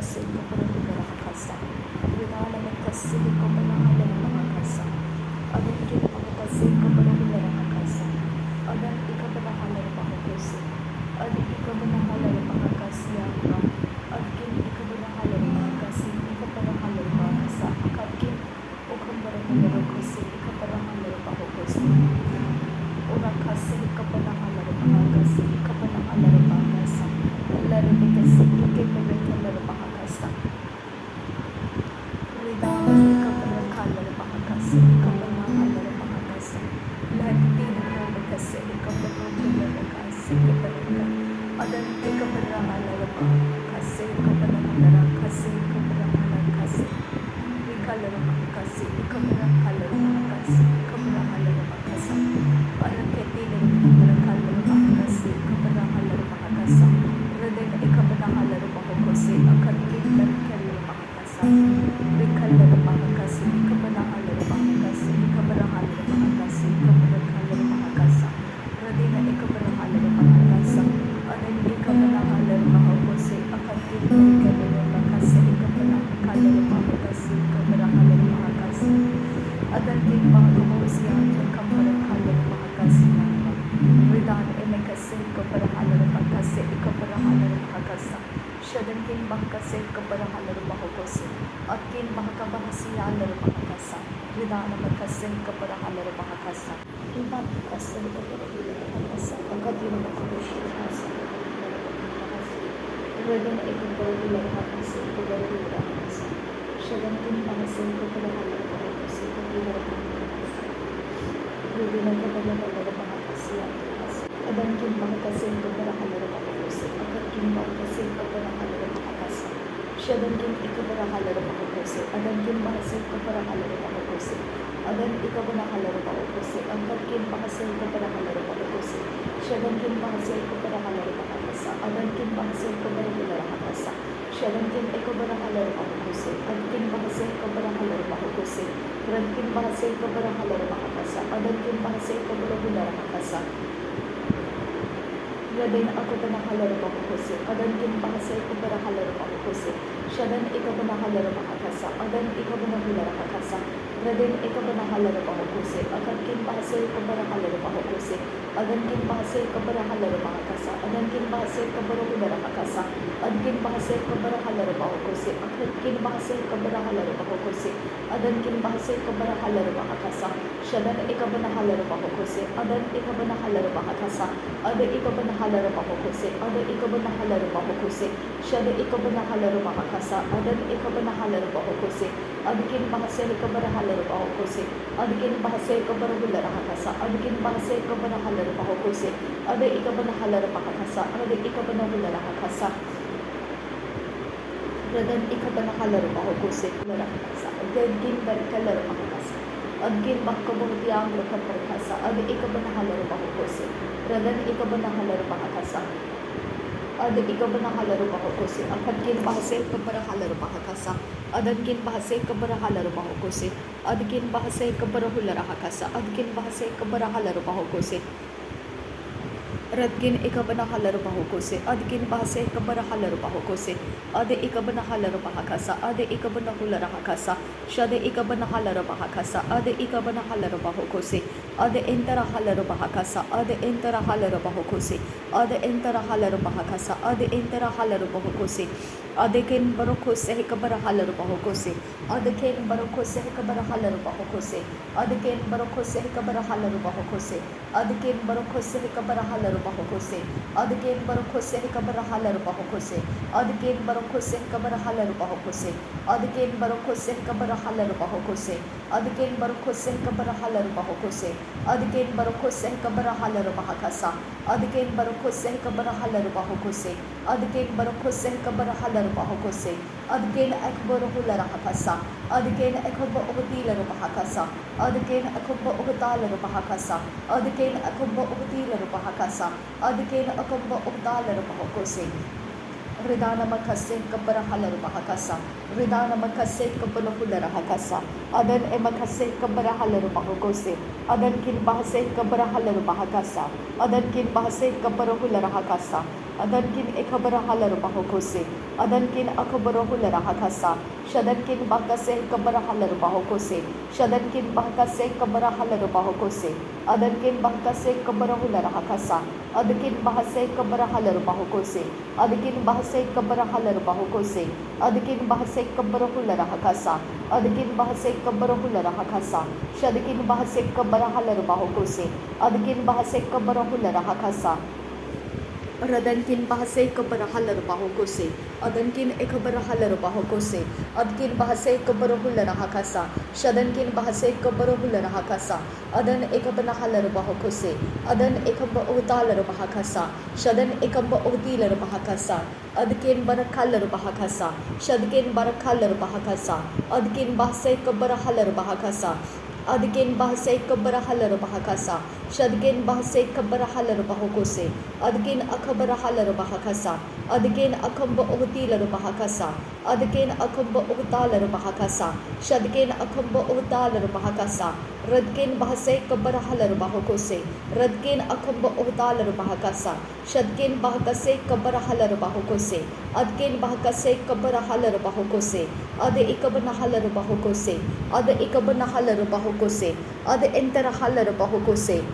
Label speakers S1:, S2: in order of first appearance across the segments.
S1: makasih kepada negara kasa. Ridana makasih kepada halal makasa. Adan kita makasih kepada negara kasa. Adan ika kepada halal makasih. Adan ika kepada halal makasih apa? Adan ika kepada halal makasih. Ika kepada halal makasa. Akan ukam berhubung kasih. Ika kepada halal makasih. Orang kasih kepada halal makasih. Ika kepada halal makasa. Lalu dikasih ika kepada halal makasa. Ridana ika kepada halal makasih. Ika kepada halal makasa. Lalu dikasih ika kepada halal makasih. Adan ika kepada halal makasih. Ika kepada halal makasih. Ika kepada halal makasih. Ika kepada makasih. Ika kepada halal makasih. Ika kepada halal makasih. Alam keti lagi kepada halal makasih. Ika kepada halal makasih. Radena ika kepada halal makasih. Akan kita halal makasih. Ika halal makasih. Ika kepada halal makasih. Ika kepada halal makasih. Ika kepada halal makasih. Radena ika kepada halal makasih. Adan ika kepada halal makasih. Akan kita halal makasih. Ika kepada halal makasih. Ika kepada halal makasih. Adan kita makasih. Akan kepada halal makasih. Ridana emakasih kepada halal makasih. Ika kepada halal makasih. Shadan kin makasih kepada halal makasih. Akin makasih halal makasih. Ridana makasih kepada halal makasih. Ridana makasih kepada halal makasih. Akan kita makasih. Radena ika kepada halal makasih. Kepada halal makasih. Shadan kin makasih kepada halal makasih. Kepada halal makasih. Radena kepada halal makasih. Adan kin makasih kepada halal makasih. Akan kin makasih kepada halal makasih. Shadan kin ika kepada halal makasih. Adan kin makasih kepada halal makasih. Adan ika kepada halal makasih. Akan kin makasih kepada halal makasih. Shadan kin makasih kepada halal makasih. Adan kin makasih kepada halal makasih. Shadan kin ika kepada halal makasih. Adan kin makasih kepada halal makasih. Adan kin makasih kepada halal makasih. Adan kin makasih kepada halal makasih. Radena aku kepada halal makasih. Adan kin makasih kepada halal makasih. Shadan ika kepada halal makasih. Adan ika kepada halal makasih. Radena ika kepada halal makasih. Akan kin makasih kepada halal makasih. Adan kin makasih kepada halal makasih. Adan kin makasih kepada halal makasih. Adan kin makasih kepada halal makasih. Akan kin makasih kepada halal makasih. Adan kin makasih kepada halal makasih. Shadan ika kepada halal makasih. Adan ika kepada halal makasih. Adan ika kepada halal makasih. Adan ika kepada halal makasih. Shadan ika kepada halal makasih. Adan ika kepada halal makasih. Adan kin makasih kepada halal makasih. Adan kin makasih kepada halal makasih. Adan kin makasih kepada halal makasih. Adan ika kepada halal makasih. Adan ika kepada halal makasih. Radan ika kepada halal makasih. Adan kin berkalal makasih. Adan makkabuhtiang lekat perkasa. Adan ika kepada halal makasih. Radan ika kepada halal makasih. Adan ika kepada halal makasih. Akan kin makasih kepada halal makasih. Adan kin makasih kepada halal makasih. Adan kin makasih kepada halal makasih. Adan kin makasih kepada halal makasih. Radkin ika kepada halal makasih. Adan kin makasih kepada halal makasih. Adan ika kepada halal makasih. Adan ika kepada halal makasih. Shadan ika kepada halal makasih. Adan ika kepada halal makasih. Adan entara halal makasih. Adan entara halal makasih. Adan entara halal makasih. Adan entara halal makasih. Adan kin barakosih kepada halal makasih. Adan kin barakosih kepada halal makasih. Adan kin barakosih kepada halal makasih. Adan kin barakosih kepada halal makasih. Adan kin barakosih kepada halal makasih. Adan kin barakosih kepada halal makasih. Adan kin barakosih kepada halal makasih. Adan kin barakosih kepada halal makasih. Adan kin barakosih kepada halal makasih. Adan kin barakosih kepada halal makasih. Adan kin barakosih kepada halal makasih. Adan kin akbar halal makasih. Adan kin akbar uqtil makasih. Adan kin akbar uqtal makasih. Adan kin akbar uqtil makasih. Adan kin akbar uqtal makasih. Ridana makasih kepada halal makasih. Ridana makasih kepada halal makasih. Adan makasih kepada halal makasih. Adan kin makasih kepada halal makasih. Adan kin makasih kepada halal makasih. Adankin ekabara halarubahokose. Adankin akabara hularahakasa. Shadankin bakase kabara halarubahokose. Shadankin bakase kabara halarubahokose. Adankin bakase kabara hularahakasa. Adkin bahase kabara halarubahokose. Adkin bahase kabara halarubahokose. Adkin bahase kabara hularahakasa. Adkin bahase kabara hularahakasa. Shadkin bahase kabara halarubahokose. Adkin bahase kabara hularahakasa. Radankin bahase kabara halarubahokose. Adankin ekabara halarubahokose. Adkin bahase kabara hularahakasa. Shadankin bahase kabara hularahakasa. Adan ekabana halarubahokose. Adan ekamba udalarubahakasa. Shadan ekamba udilarubahakasa. Adkin barakhalarubahakasa. Shadkin barakhalarubahakasa. Adkin bahase kabara halarubahakasa. Adkin bahase kabara halarubahakasa. Shadkin bahase kabara halarubahokose. Adkin akabara halarubahakasa. Adkin akamba uhtilarubahakasa. Adkin akamba uhtalarubahakasa. Shadkin akamba uhtalarubahakasa. Radkin bahase kabara halarubahokose. Radkin akamba uhtalarubahakasa. Shadkin bahakase kabara halarubahokose. Adkin bahakase kabara halarubahokose. Ade ikabana halarubahokose. Ade ikabana halarubahokose. Ade entara halarubahokose.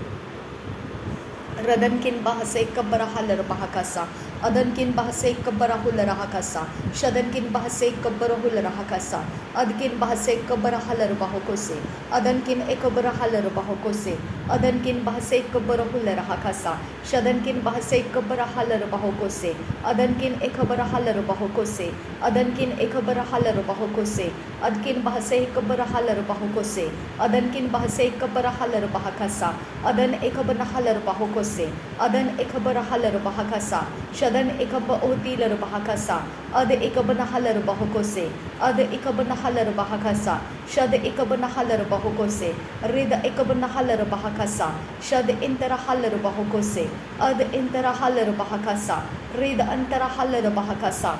S1: Radankin bahase kabara halarubahakasa. Adankin bahase kabara hularahakasa. Shadankin bahase kabara hularahakasa. Adkin bahase kabara halarubahokose. Adankin ekabara halarubahokose. Adankin bahase kabara hularahakasa. Shadankin bahase kabara halarubahokose. Adankin ekabara halarubahokose. Adankin ekabara halarubahokose. Adkin bahase kabara halarubahokose. Adankin bahase kabara halarubahakasa. Adan ekabana halarubahokose. Adan ekabara halarubahakasa. Shadan ekaba uhtilarubahakasa. Ad ekabana halarubahokose. Ad ekabana halarubahakasa. Shad ekabana halarubahokose. Rida ekabana halarubahakasa. Shad intara halarubahokose. Ad intara halarubahakasa. Rida antara halarubahakasa.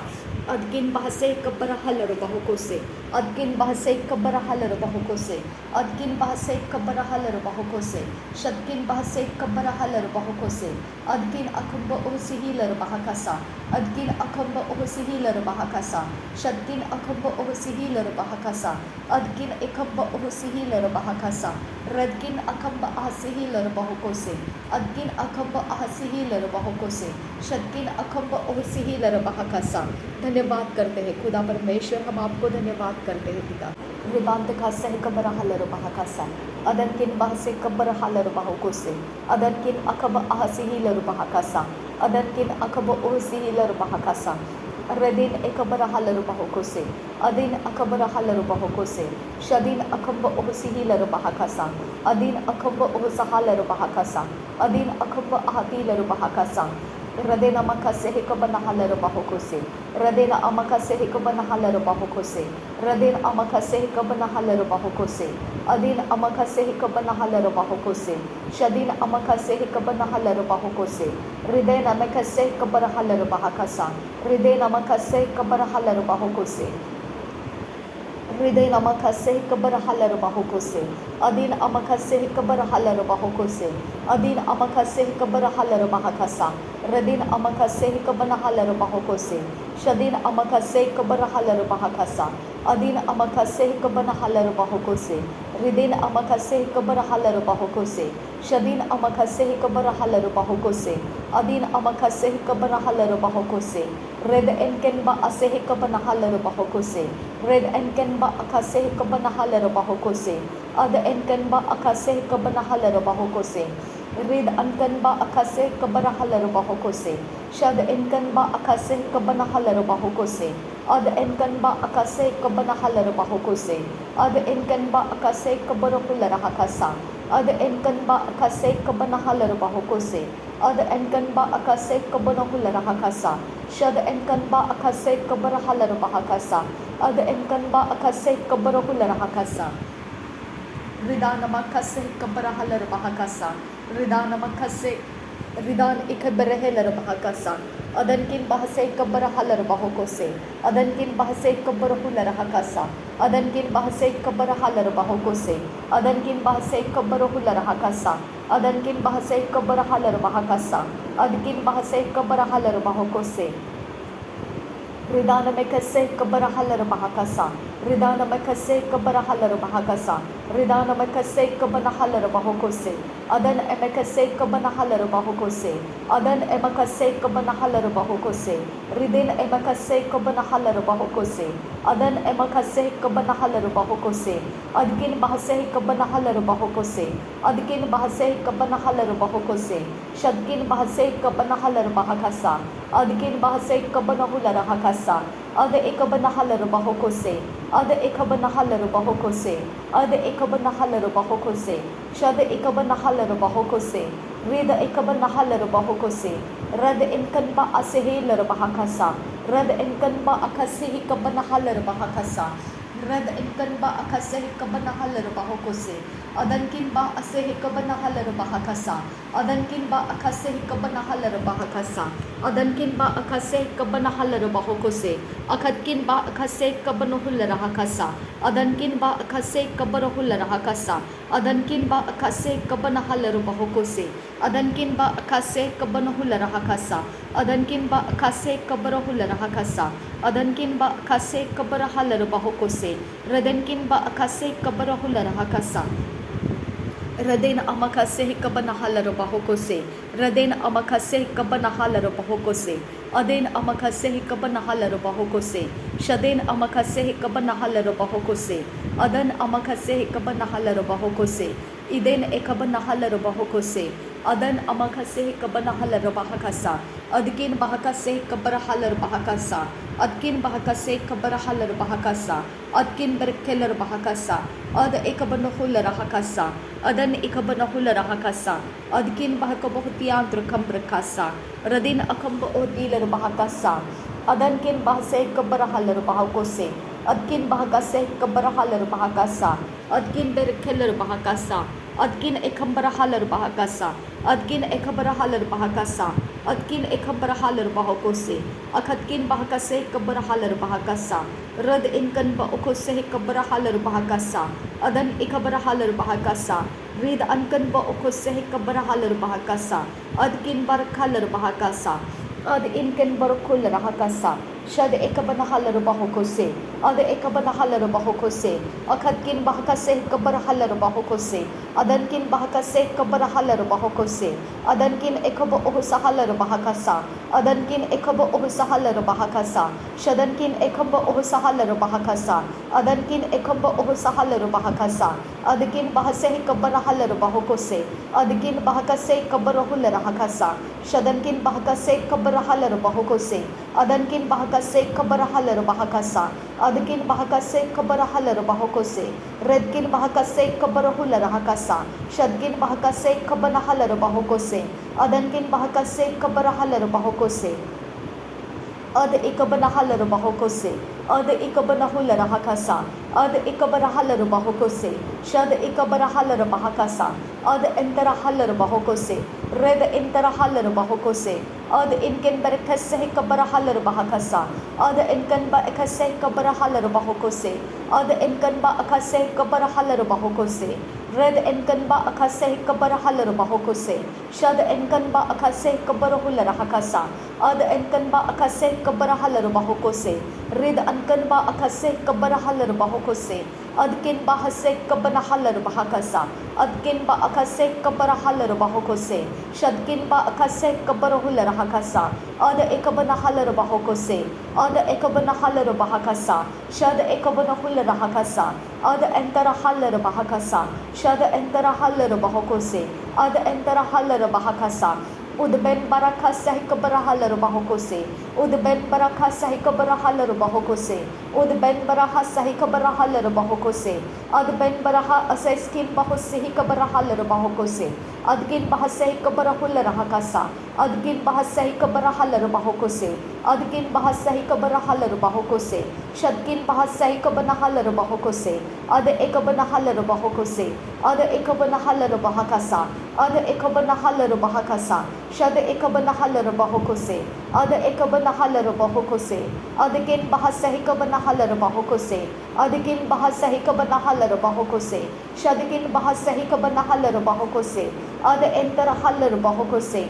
S1: Adkin bahase kabara halarubahokose. Adkin bahase kabara halarubahokose. Adkin bahase kabara halarubahokose. Shadkin bahase kabara halarubahokose. Adkin akamba uhsihilarubahakasa. Adkin akamba uhsihilarubahakasa. Shadkin akamba uhsihilarubahakasa. Adkin ekamba uhsihilarubahakasa. Radkin akamba ahsihilarubahokose. Adkin akamba ahsihilarubahokose. Shadkin akamba uhsihilarubahakasa. धन्यवाद करते हैं खुदा परमेश्वर, हम आपको धन्यवाद करते हैं पिता। रिबांत खासा है कबर हालरुबाह खासा अदन किन बाह से कबर हालरुबाह को से अदन किन अकब आहसी ही लरुबाह खासा अदन किन अकब ओहसी ही लरुबाह खासा रदीन एकबर हालरुबाह को से अदीन अकबर हालरुबाह को से शदीन अकब ओहसी ही लरुबाह खासा अदीन अकब ओहसा हालरुबाह खासा अदीन अकब आहती लरुबाह खासा Radena makase hekabana halarubahokose. Radena amakase hekabana halarubahokose. Radena amakase hekabana halarubahokose. Adin amakase hekabana halarubahokose. Shadin amakase hekabana halarubahokose. Ridena makase hekabara halarubahakasa. Ridena makase hekabara halarubahokose. Hriday amakase kabara halarubahokose. Adin amakase kabara halarubahokose. Adin amakase kabara halarubahakasa. Radin amakase kabana halarubahokose. Shadin amakase kabara halarubahakasa. Adin amakase kabana halarubahokose. Ridin amakase kabara halarubahokose. Shadin amakase kabara halarubahokose. Adin amakase kabara halarubahokose. Red enkenba asehe kabana halarubahokose. Red enkenba akase kabana halarubahokose. Ad enkenba akase kabana halarubahokose. Red ankanba akase kabara halarubahokose. Shad enkanba akase kabana halarubahokose. Ad enkanba akase kabana halarubahokose. Ad enkanba akase kabara hularahakasa. Ad enkanba akase kabana halarubahokose. Ad enkanba akase kabana hularahakasa. Shad enkanba akase kabara halarubahakasa. Ad enkanba akase kabara hularahakasa. Ridana makase kabara halarubahakasa. Ridana makase Ridan ikabereheler bahakasa. Adankin bahasa ikabarahalar bahokose. Adankin bahasa ikabarahular hakasa. Adankin bahasa ikabarahalar bahokose. Adankin bahasa ikabarahular hakasa. Adankin bahasa ikabarahalar bahakasa. Adkin bahasa ikabarahalar bahokose. Ridana mekase kabarahalar bahakasa. Ridana mekase kabarahalar bahakasa. Ridana mekase kabanahalar bahokose. Adan emekase kabanahalar bahokose. Adan emakase kabanahalar bahokose. Ridin emakase kabanahalar bahokose. Adan emakase kabanahalar bahokose. Adkin bahase kabanahalar bahokose. Adkin bahase kabanahalar bahokose. Shadkin bahase kabanahalar bahakasa. Adkin bahase kabanahular hakasa. Ada ekabanahalar bahokose. Ada ekabanahalar bahokose. Ada ekabanahalar bahokose. Shada ekabanahalar bahokose. Rida ekabanahalar bahokose. Rada inkan ba asehilar bahakasa. Rada inkan ba akasihi kabanahalar bahakasa. Rada inkan ba akasehi kabanahalar bahokose. Adankin ba asehi kabanahalar bahakasa. Adankin ba akasehi kabanahalar bahakasa. Adankin ba akasehi kabanahalar bahokose. Akatkin ba akasehi kabanuhular hakasa. Adankin ba akasehi kabarahular hakasa. Adankin ba akasehi kabanahalar bahokose. Adankin ba akasehi kabanuhular hakasa. Adankin ba akasehi kabarahular hakasa. Adankin ba akasehi kabarahalar bahokose. Radankin ba akasehi kabarahular hakasa. Radena amakase kabanahalar bahokose. Radena amakase kabanahalar bahokose. Aden amakase kabanahalar bahokose. Shaden amakase kabanahalar bahokose. Adan amakase kabanahalar bahokose. Iden ekabanahalar bahokose. Adan amakase kabanahalar bahakasa. Adkin bahakase kabarahalar bahakasa. Adkin bahakase kabarahalar bahakasa. Adkin berkelar bahakasa. Ada ekabanahular hakasa. Adan ikabanahular hakasa. Adkin bahakabohtiantr kambrakasa. Radin akamba odilar bahakasa. Adankin bahase kabarahalar bahakose. Adkin bahakase kabarahalar bahakasa. Adkin berkelar bahakasa. Adkin ekambarahalar bahakasa. Adkin ekabarahalar bahakasa. Adkin ekabarahalar bahakose. Akatkin bahakase kabarahalar bahakasa. Rad inkan ba ukose kabarahalar bahakasa. Adan ikabarahalar bahakasa. Rid ankan ba ukose kabarahalar bahakasa. Adkin barakhalar bahakasa. Ad inkan barakular hakasa. Shad ekabanahalar bahokose. Ad ekabanahalar bahokose. Akatkin bahakase kabarahalar bahokose. Adankin bahakase kabarahalar bahokose. Adankin ekaba uhusahalar bahakasa. Adankin ekaba uhusahalar bahakasa. Shadankin ekaba uhusahalar bahakasa. Adankin ekaba uhusahalar bahakasa. Adkin bahase kabarahalar bahokose. Adkin bahakase kabarahular hakasa. Shadankin bahakase kabarahalar bahokose. Adankin bahakase kabarahalar bahakasa. Adkin bahakase kabarahalar bahokose. Redkin bahakase kabarahular hakasa. Shadkin bahakase kabanahalar bahokose. Adankin bahakase kabarahalar bahokose. Ad ikabanahalar bahokose. Ad ikabanahular hakasa. Ad ikabarahalar bahokose. Shad ikabarahalar bahakasa. Ad enterahalar bahokose. Red enterahalar bahokose. Ad inken berekase kabarahalar bahakasa. Ad inken ba ekase kabarahalar bahokose. Ad inken ba akase kabarahalar bahokose. Red inken ba akase kabarahalar bahokose. Shad inken ba akase kabarahular hakasa. Ad inken ba akase kabarahalar bahokose. Red anken ba akase kabarahalar bahokose. Adkin ba hase kabanahalar bahakasa. Adkin ba akase kabarahalar bahokose. Shadkin ba akase kabarahular hakasa. Ada ekabanahalar bahokose. Ada ekabanahalar bahakasa. Shad ekabanahular hakasa. Ada enterahalar bahakasa. Shad enterahalar bahokose. Ada enterahalar bahakasa. Udben baraka sahi kabarahalar bahokose. Udben baraka sahi kabarahalar bahokose. Udben baraha sahi kabarahalar bahokose. Adben baraha aseskin bahosehi kabarahalar bahokose. Adkin bahasehi kabarahular hakasa. adkin bahasa ikabarahalar bahokose, adkin bahasa ikabarahalar bahokose, shadkin bahasa ikabanahalar bahokose, ada ekabanahalar bahokose, ada ekabanahalar bahakasa, ada ekabanahalar bahakasa, shada ekabanahalar bahokose, ada ekabanahalar bahokose, adkin bahasa ikabanahalar bahokose, adkin bahasa ikabanahalar bahokose, shadkin bahasa ikabanahalar bahokose, ada enterahalar bahokose,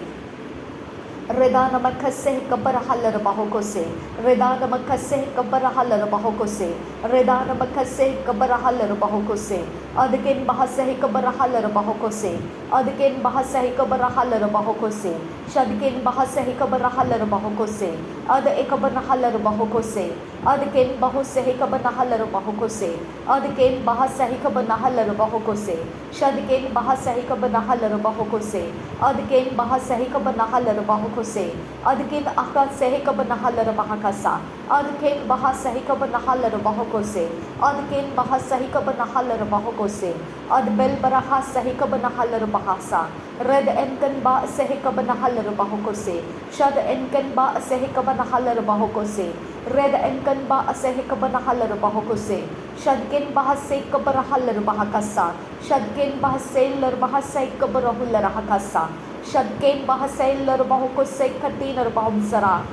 S1: Redana makaseh kabarahalar bahokose, Redana makaseh kabarahalar bahokose, Redana makaseh kabarahalar bahokose, adkin bahasa kabarahalar bahokose, adkin bahasa kabarahalar bahokose, shadkin bahasa kabarahalar bahokose, ada ekabarahalar bahokose, adkin bahasa kabarahalar bahokose, adkin bahasa kabarahalar bahokose, shadkin bahasa kabarahalar bahokose, adkin bahasa kabarahalar bahokose, adkin akan sehika banahalar bahakasa, adkin bahasa hika banahalar bahokose, adkin bahasa hika banahalar bahokose, adbel barahasa hika banahalar bahasa, red enkan ba sehika banahalar bahokose, shad enkan ba sehika banahalar bahokose, red enkan ba sehika banahalar bahokose, shadkin bahasa hika banahalar bahakasa, shadkin bahasa ilar bahasa hika banahalar bahakasa, Shadkin bahasa ilar bahokose katinar bahumsara,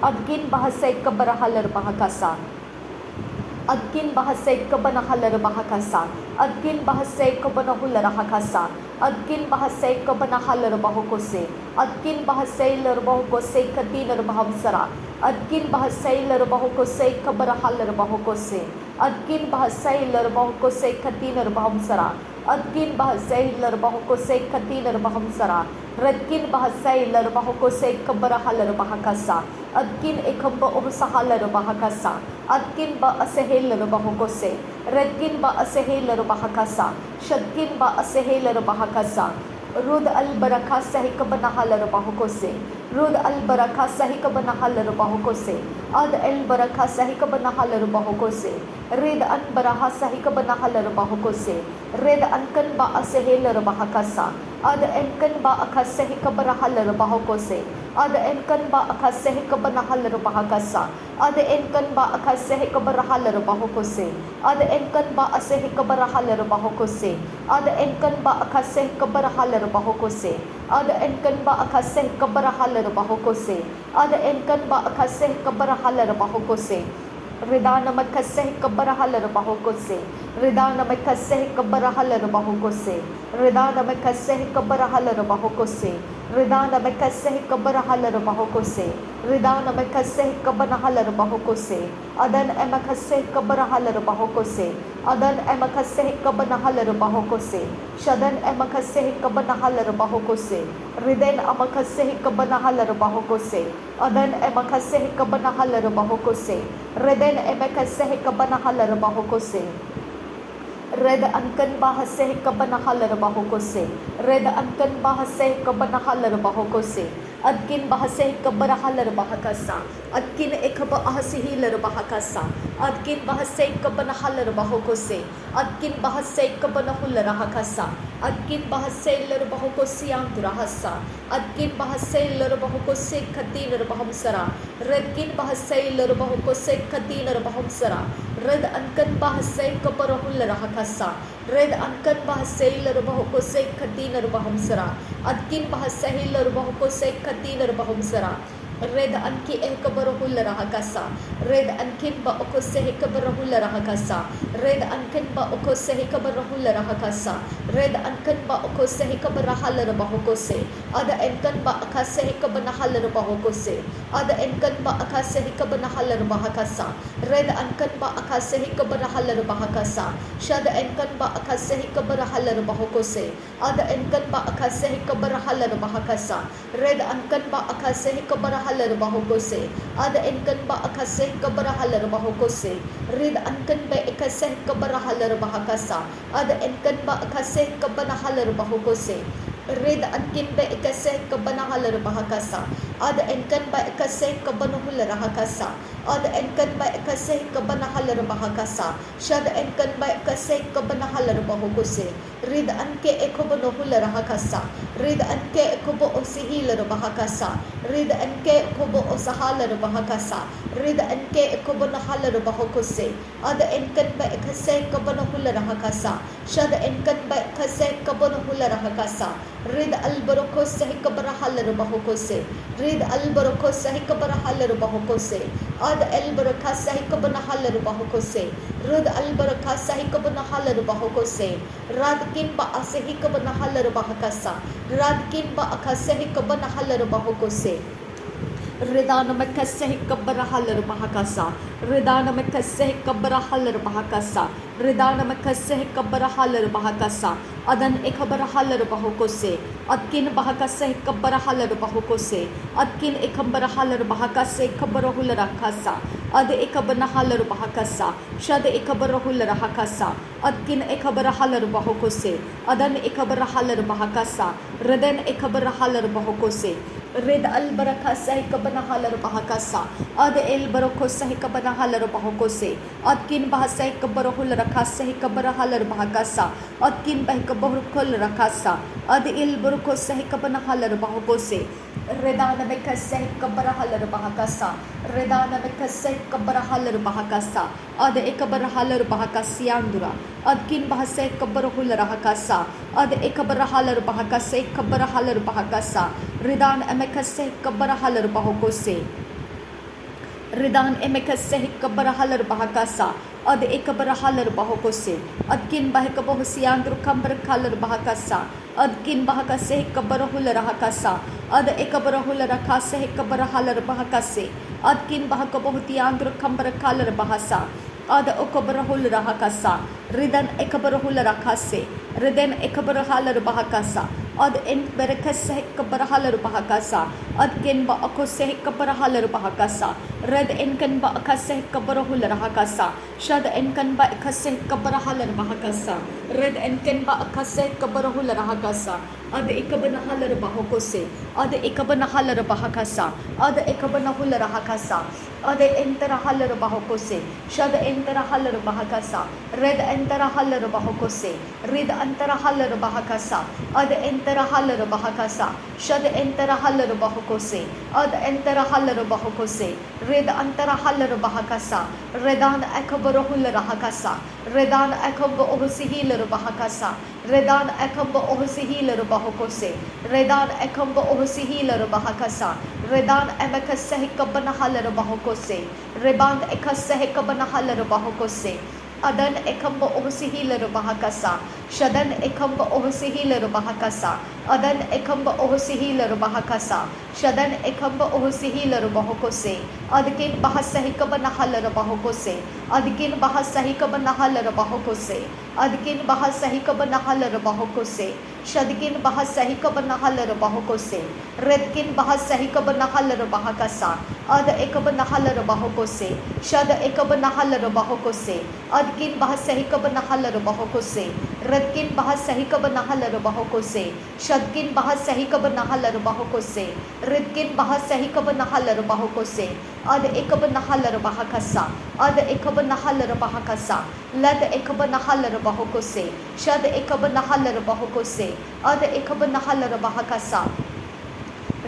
S1: adkin bahasa kabarahalar bahakasa, adkin bahasa kabanahalar bahakasa, adkin bahasa kabanahular bahakasa, adkin bahasa kabanahalar bahokose, adkin bahasa ilar bahokose katinar bahumsara, adkin bahasa ilar bahokose kabarahalar bahokose, adkin bahasa ilar bahokose katinar bahumsara, adkin bahasa ilar bahokose katinar bahumsara, redkin bahasa ilar bahokose kabarahalar bahakasa, adkin ekamba ohsahalar bahakasa, adkin ba asehelar bahokose, redkin ba asehelar bahakasa, shadkin ba asehelar bahakasa, Rud al-Barakah sahikabanahalar bahokose, Rud al-Barakah sahikabanahalar bahokose, Ad al-Barakah sahikabanahalar bahokose, Red an-Baraha sahikabanahalar bahokose, Red an-kan ba asehelar bahakasa, Ad en-kan ba akas sahikabanahalar bahokose, Ad en-kan ba akas sahikabanahalar bahakasa, Ad en-kan ba akas sahikabanahalar bahokose, Ad en-kan ba asehikabanahalar bahokose, Ad en-kan ba akas sahikabanahalar bahokose, ada enkan ba akaseh kabarahalar bahokose, ada enkan ba akaseh kabarahalar bahokose, redana makaseh kabarahalar bahokose, redana makaseh kabarahalar bahokose, redana makaseh kabarahalar bahokose, redana makaseh kabarahalar bahokose, redana makaseh kabarahalar bahokose, adan emakaseh kabarahalar bahokose, adan emakaseh kabarahalar bahokose, shadan emakaseh kabarahalar bahokose, riden amakaseh kabarahalar bahokose, adan emakaseh kabarahalar bahokose, reden emakaseh kabarahalar bahokose, red ankan bahasa kabanahalar bahokose, red ankan bahasa kabanahalar bahokose, adkin bahasa kabarahalar bahakasa, adkin ekaba ahsihilar bahakasa, adkin bahasa kabanahalar bahokose, adkin bahasa kabanahular bahakasa, adkin bahasa ilar bahokose yang durahasa, adkin bahasa ilar bahokose katinar bahumsara, redkin bahasa ilar bahokose katinar bahumsara, red ankan bahasa kabarahular bahakasa, red ankan bahasa ilar bahokose katinar bahumsara, adkin bahasa ilar bahokose katinar bahumsara, red anki kabarahul rahakasa, red ankin ba okose kabarahul rahakasa, red ankin ba okose kabarahul rahakasa, red ankan ba okose kabarahal bahokose, ada enkan ba akase kabanahal bahokose, ada enkan ba akase kabanahal bahakasa, red ankan ba akase kabanahal bahakasa, shada enkan ba akase kabarahal bahokose, ada enkan ba akase kabarahal bahakasa, red ankan ba akase kabarahal bahokose, ada enkan ba akase kabarahal bahokose, red ankan ba akase kabarahal bahakasa, ada enkan ba akase kabanahal bahokose, red ankin ba akase kabanahal bahakasa, ada enkan ba akase kabanahul rahakasa, ada enkan ba akase kabanahal bahakasa, shada enkan ba akase kabanahal bahokose, Rid anke ekobo no hula rahakasa. Rid anke ekobo osihila bahakasa. Rid anke ekobo osahala bahakasa. Rid anke ekobo nahala bahokose. Ada enkan ba ekase ekobo no hula rahakasa. Shada enkan ba ekase ekobo no hula rahakasa. Rid albarokos hikabara hala bahokose. Rid albarokos hikabara hala bahokose. Ada albarokasa hikabana hala bahokose. Rid albarakasa hikabana hala bahokose. Radkin ba asehikabana hala bahakasa. Radkin ba akasehikabana hala bahokose. Ridana makasehikabara hala bahakasa. Ridana makasehikabara hala bahakasa. Ridana makasehikabara hala bahakasa. Adan ekabara hala bahokose. Adkin bahakasehikabara hala bahokose. Adkin ekambara hala bahakase kabara hula rakasa. Ad ekabana hala bahakasa. Shad ekabara hula rakasa. Adkin ekabara hala bahokose. Adan ekabara hala bahakasa. Reden ekabara hala bahokose. Red albaraka sahikabana halar bahakasa. Ad el baroko sahikabana halar bahokose. Adkin bahasai kabarahul rakasa hikabara halar bahakasa. Adkin bahikabarukul rakasa. Ad el baroko sahikabana halar bahokose. Redana mekasai kabara halar bahakasa. Redana mekasai kabara halar bahakasa. Ad ekabara halar bahakasiandura. Adkin bahasai kabarahul rakasa. Ad ekabara halar bahakasa kabara halar bahakasa. Ridan emekase kabara halar bahokose. Ridan emekase kabara halar bahakasa. Ad ekabara halar bahokose. Adkin bahikabohosiandru kambar halar bahakasa. Adkin bahakase kabara hula rahakasa. Ad ekabara hula rakase kabara halar bahakase. Adkin bahakabohutiandru kambar halar bahasa. Ad okabara hula rahakasa. Ridan ekabara hula rakase. Riden ekabara halar bahakasa. Ad en berekase kabara halar bahakasa. Ad ken ba akose kabara halar bahakasa. Red en kan ba akase kabara hula rahakasa. Shad en kan ba akase kabara halar bahakasa. Red en kan ba akase kabara hula rahakasa. Ad ekabana halar bahokose. Ad ekabana halar bahakasa. Ad ekabana hula rahakasa. Ad entera halar bahokose. Shad entera halar bahakasa. Red entera halar bahokose. Red entera halar bahakasa. Ad entera halar bahakasa. Shad entera halar bahokose. Ad entera halar bahokose. Red entera halar bahakasa. Redan ekabara hula rahakasa. Redan ekab ohsihilar bahakasa. Redan ekab ohsihilar bahokose. Redan ekab ohsihilar bahakasa. Redan emekaseh kabana halar bahokose. Reband ekaseh kabana halar bahokose. Adan ekamba ohsihilar bahakasa. Shadan ekamba ohsihilar bahakasa. Adan ekamba ohsihilar bahakasa. Shadan ekamba ohsihilar bahokose. Adkin bahasahi kabana halar bahokose. Adkin bahasahi kabana halar bahokose. Adkin bahasahi kabana halar bahokose. Shadkin bahasahi kabana halar bahokose. Redkin bahasahi kabana halar bahakasa. Ad ekabana halar bahokose. Shad ekabana halar bahokose. Adkin bahasahi kabana halar bahokose. Redkin bahasahi kabana halar bahokose. Shadkin bahasahi kabana halar bahokose. Redkin bahasahi kabana halar bahokose. Ad ekabana halar bahakasa. Ad ekabana halar bahakasa. Lad ekabana halar bahokose. Shad ekabana halar bahokose. Ad ekabana halar bahakasa.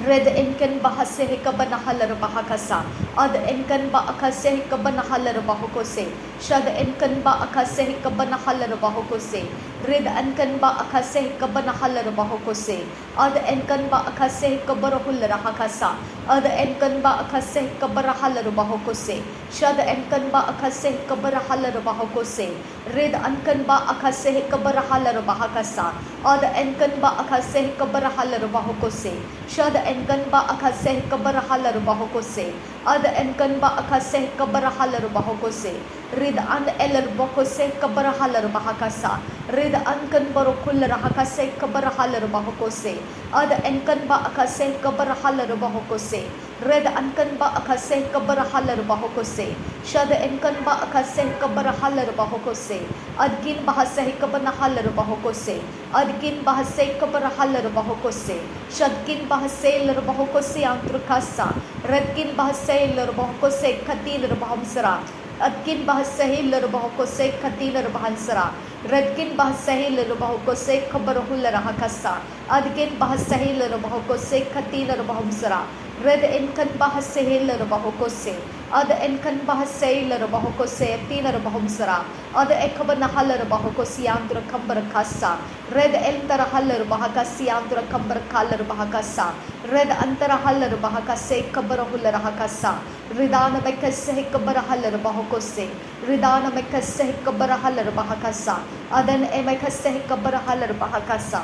S1: Red enkan bahase kabana halar bahakasa. Ad enkan ba akase kabana halar bahokose. Shad enkan ba akase kabana halar bahokose. Red enkan ba akase kabana halar bahokose. Ad enkan ba akase kabarahul rahakasa. Ad enkan ba akase kabara halar bahokose. Shad enkan ba akase kabara halar bahokose. Red enkan ba akase kabara halar bahakasa. Ad enkan ba akase kabara halar bahokose. Shad enkan ba akase kabara halar bahokose. Ad enkan ba akase kabara halar bahokose. Red an elar bahokose kabara halar bahakasa. Red ankan barokul rahakase kabara halar bahokose. Ad enkan ba akase kabara halar bahokose. Red ankan ba akase kabara halar bahokose. Shad enkan ba akase kabara halar bahokose. Adkin bahase kabana halar bahokose. Adkin bahase kabara halar bahokose. Shadkin bahase lar bahokose antrukasa. Redkin bahase lar bahokose katil lar bahamsara. Adkin bahasahil bahokose katina bahansara. Redkin bahasahil bahokose kabarahula rahakasa. Adkin bahasahil bahokose katina bahamsara. Red enkan bahasahil bahokose. Ad enkan bahasahil bahokose tina bahamsara. Ad ekabanahal bahokosi andra kambar kasa. Red entarahalar bahakasi andra kambar kalar bahakasa. Red antarahalar bahakase kabarahula rahakasa. Ridana mekase kabarahalar bahokose. Ridana mekase kabarahalar bahakasa. Adan emekase kabarahalar bahakasa.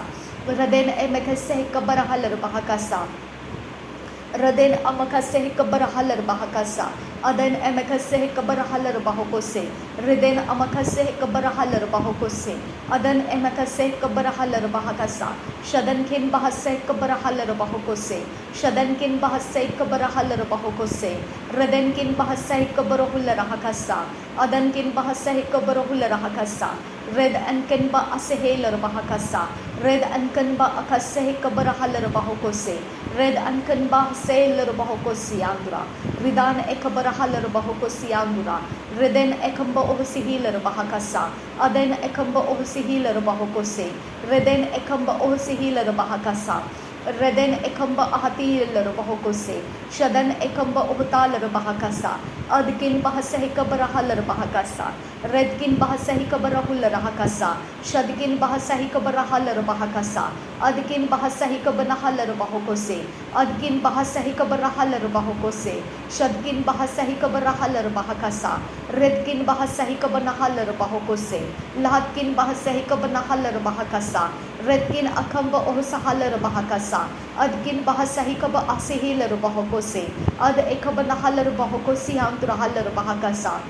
S1: Raden emekase kabarahalar bahakasa. Raden amakase kabarahalar bahakasa. Adan emekase kabarahalar bahokose. Riden amakase kabarahalar bahokose. Adan emekase kabarahalar bahakasa. Shadan kin bahase kabarahalar bahokose. Shadan kin bahase kabarahalar bahokose. Riden kin bahase kabarahular hakasa. Adan kin bahase kabarahular hakasa. Red and kin ba asehelar bahakasa. Red and kin ba akase kabarahalar bahokose. Red and kin ba selar bahokosi andra. Ridan ekabarahalar bahokosi andra. Reden ekamba ohsihilar bahakasa. Aden ekamba ohsihilar bahokose. Reden ekamba ohsihilar bahakasa. Reden ekamba ahatilar bahokose. Shadan ekamba ohtalar bahakasa. Adkin bahasahi kabarahalar bahakasa. Redkin bahasahi kabarahular hakasa. Shadkin bahasahi kabarahalar bahakasa. Adkin bahasahi kabanahalar bahokose. Adkin bahasahi kabarahalar bahokose. Shadkin bahasahi kabarahalar bahakasa. Redkin bahasahi kabanahalar bahokose. Lahatkin bahasahi kabanahalar bahakasa. Redkin akamba ohsahalar bahakasa. Adkin bahasahi kaba asehilar bahokose. Ad ekabanahalar bahokosi anturahalar bahakasa.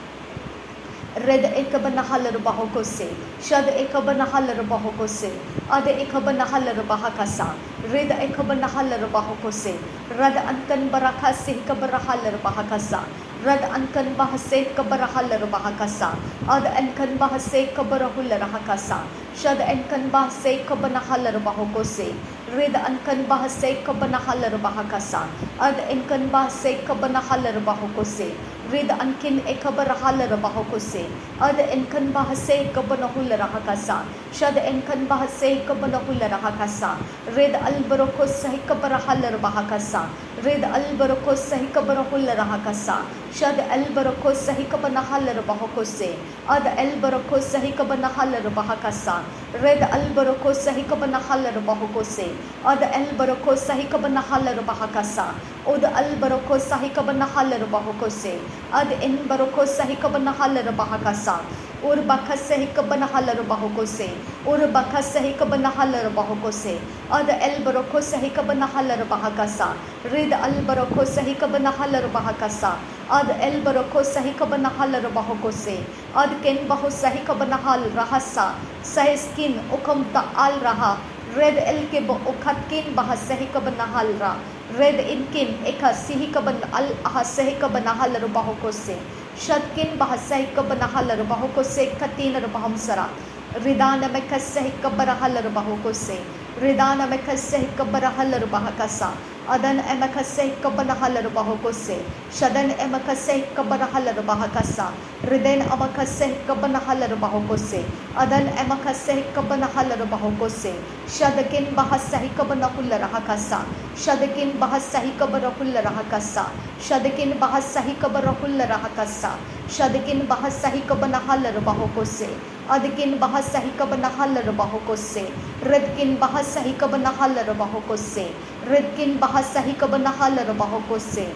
S1: Red ekabanahalar bahokose. Shad ekabanahalar bahokose. Ad ekabanahalar bahakasa. Red ekabanahalar bahokose. Rad ankan barakase kabarahalar bahakasa. Rad ankan bahase kabarahalar bahakasa. Ad ankan bahase kabarahular hakasa. Shad ankan bahase kabanahalar bahokose. Red ankan bahase kabanahalar bahakasa. Ad ankan bahase kabanahalar bahokose. Red ankin ekabarahalar bahokose. Ad ankan bahase kabanahular hakasa. Shad ankan bahase kabanahular hakasa. Red albarokos sahi kabarahalar bahakasa. Red albarokos sahi kabarahular hakasa. Shad albarokos sahi kabanahalar bahokose. Ad albarokos sahi kabanahalar bahakasa. Red albarokos sahi kabanahalar bahokose. Ad albarokos sahi kabanahalar bahakasa. Od albarokos sahi kabanahalar bahokose. Ad enbarokos sahi kabanahalar bahakasa. Ur bakas sahi kabanahalar bahokose. Ur bakas sahi kabanahalar bahokose. Ad albarokos sahi kabanahalar bahakasa. Red albarokos sahi kabanahalar bahakasa. Ad albarokos sahi kabanahalar bahokose. Ad ken bahos sahi kabanahal rahasa. Saheskin ukam ta'al raha. Red elke bo ukatkin bahas sahi kabanahal ra. Red inkin eka sihi kaban al ahas sahi kabanahal bahokose. Shadkin bahasai kabanahalar bahokose katina bahamsara. Ridana mekasahi kabarahalar bahokose. Ridana mekasahi kabarahalar bahakasa. Adan emakasahi kabanahalar bahokose. Shadan emakasahi kabarahalar bahakasa. Riden amakasahi kabanahalar bahokose. Adan emakasahi kabanahalar bahokose. Shadakin bahasahi kabanahular hakasa. Shadakin bahasahi kabarahular hakasa. Shadakin bahasahi kabarahular hakasa. Shadakin bahasahi kabanahalar bahokose. Adkin bahasahi kabanahalar bahokose. Redkin bahasahi kabanahalar bahokose. Redkin bahasahi kabanahalar bahokose.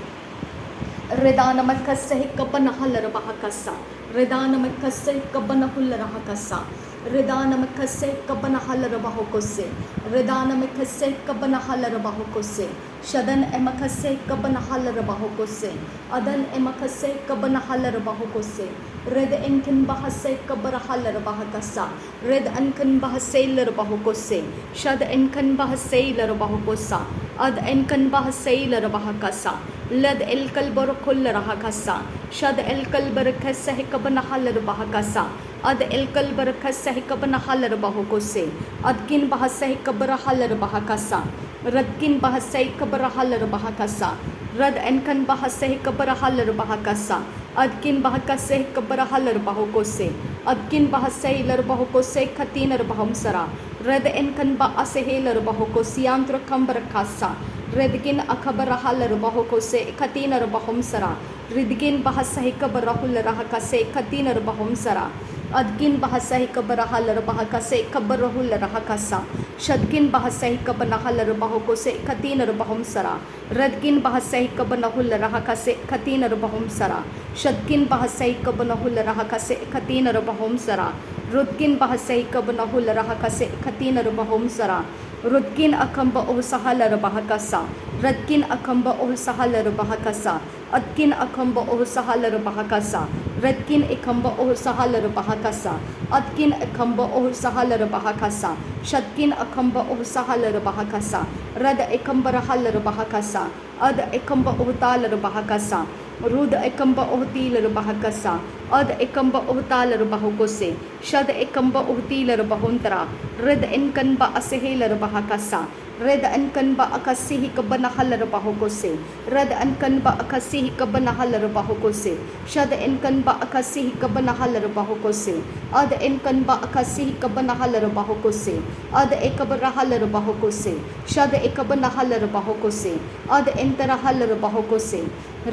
S1: Redana makasahi kabanahalar bahakasa. Redana makasahi kabanahular hakasa. Redana makasahi kabanahalar bahokose. Redana makasahi kabanahalar bahokose. Shadan emakase kabanahalar bahokose. Adan emakase kabanahalar bahokose. Red enkin bahase kabarahalar bahakasa. Red ankan bahaselar bahokose. Shad enkan bahaselar bahokosa. Ad enkan bahaselar bahakasa. Lad elkal barakullar hakasa. Shad elkal barakasa kabanahalar bahakasa. Ad elkal barakasa kabanahalar bahokose. Adkin bahase kabarahalar bahakasa. Radkin bahasai kabarahalar bahakasa. Rad enkan bahasai kabarahalar bahakasa. adkin bahakase kabarahalar bahokose adkin bahasailar bahokose katinar bahomsara red enkan ba asehelar bahokosiantra kambarakasa redgin akabarahalar bahokose katinar bahomsara ridgin bahasahikabarahul rahakase katinar bahomsara adkin bahasahikabarahal bahakase kabarahul rahakasa shadkin bahasahikabanahal bahokose katinar bahomsara redgin bahasahikabanahul rahakase katinar bahomsara shadkin bahasahikabanahul rahakase katinar bahomsara rudkin bahasahikabanahul rahakase katinar bahomsara rudkin akamba ohsahalar bahakasa redkin akamba ohsahalar bahakasa adkin akamba ohsahalar bahakasa redkin ikamba ohsahalar bahakasa adkin akamba ohsahalar bahakasa shadkin akamba ohsahalar bahakasa rad ikamba halar bahakasa ad ikamba ohtalar bahakasa rud ikamba ohtilar bahakasa ad ikamba ohtalar bahokose shad ikamba ohtilar bahontara red enkan ba asehelar bahakasa red ankan ba akasihi kabanahalar bahokose red ankan ba akasihi kabanahalar bahokose shad enkan ba akasihi kabanahalar bahokose ad enkan ba akasihi kabanahalar bahokose ad ekabarahalar bahokose shad ekabanahalar bahokose ad entarahalar bahokose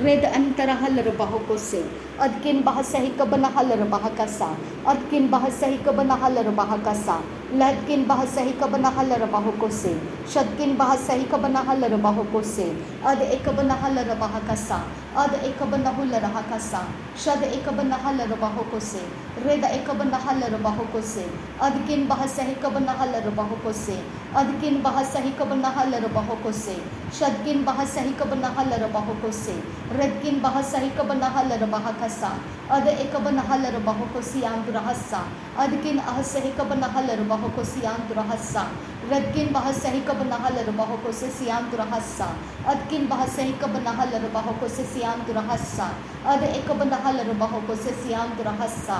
S1: red antarahalar bahokose adkin bahasahi kabanahalar bahakasa adkin bahasahi kabanahalar bahakasa ladkin bahasahi kabanahalar bahokose shadkin bahasahi kabanahalar bahokose ad ekabanahalar bahakasa ad ekabanahular rahakasa shad ekabanahalar bahokose red ekabanahalar bahokose adkin bahasahi kabanahalar bahokose adkin bahasahi kabanahalar bahokose shadkin bahasahi kabanahalar bahokose redkin bahasahi kabanahalar bahakasa ad ekabanahalar bahokosi andurahasa adkin ahasahi kabanahalar bahokosi andurahasa redkin bahasahi kabanahalar bahokose siandurahasa adkin bahasahi kabanahalar bahokose siandurahasa ad ekabanahalar bahokose siandurahasa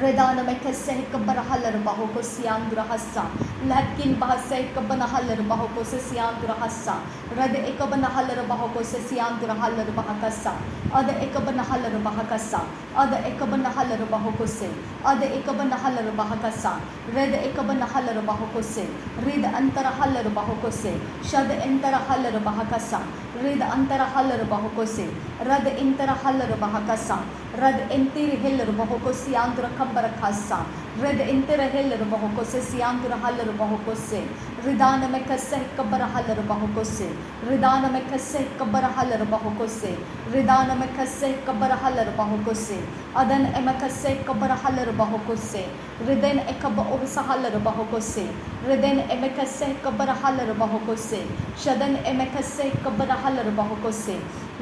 S1: redana mekase kabarahalar bahokose siandurahasa ladkin bahasahi kabanahalar bahokose siandurahasa red ekabanahalar bahokose siandurahalar bahakasa ad ekabanahalar bahakasa ad ekabanahalar bahokose ad ekabanahalar bahakasa red ekabanahalar bahokose rid antarahalar bahokose shad entarahalar bahakasa rid antarahalar bahokose rad entarahalar bahakasa rad entirhelar bahokose andra kambarakasa red entirhelar bahokose siandurahalar bahokose ridana mekase kabarahalar bahokose ridana mekase kabarahalar bahokose ridana mekase kabarahalar bahokose adan emakase kabarahalar bahokose riden ekaba ohsahalar bahokose riden emekase kabarahalar bahokose shadan emekase kabarahalar bahokose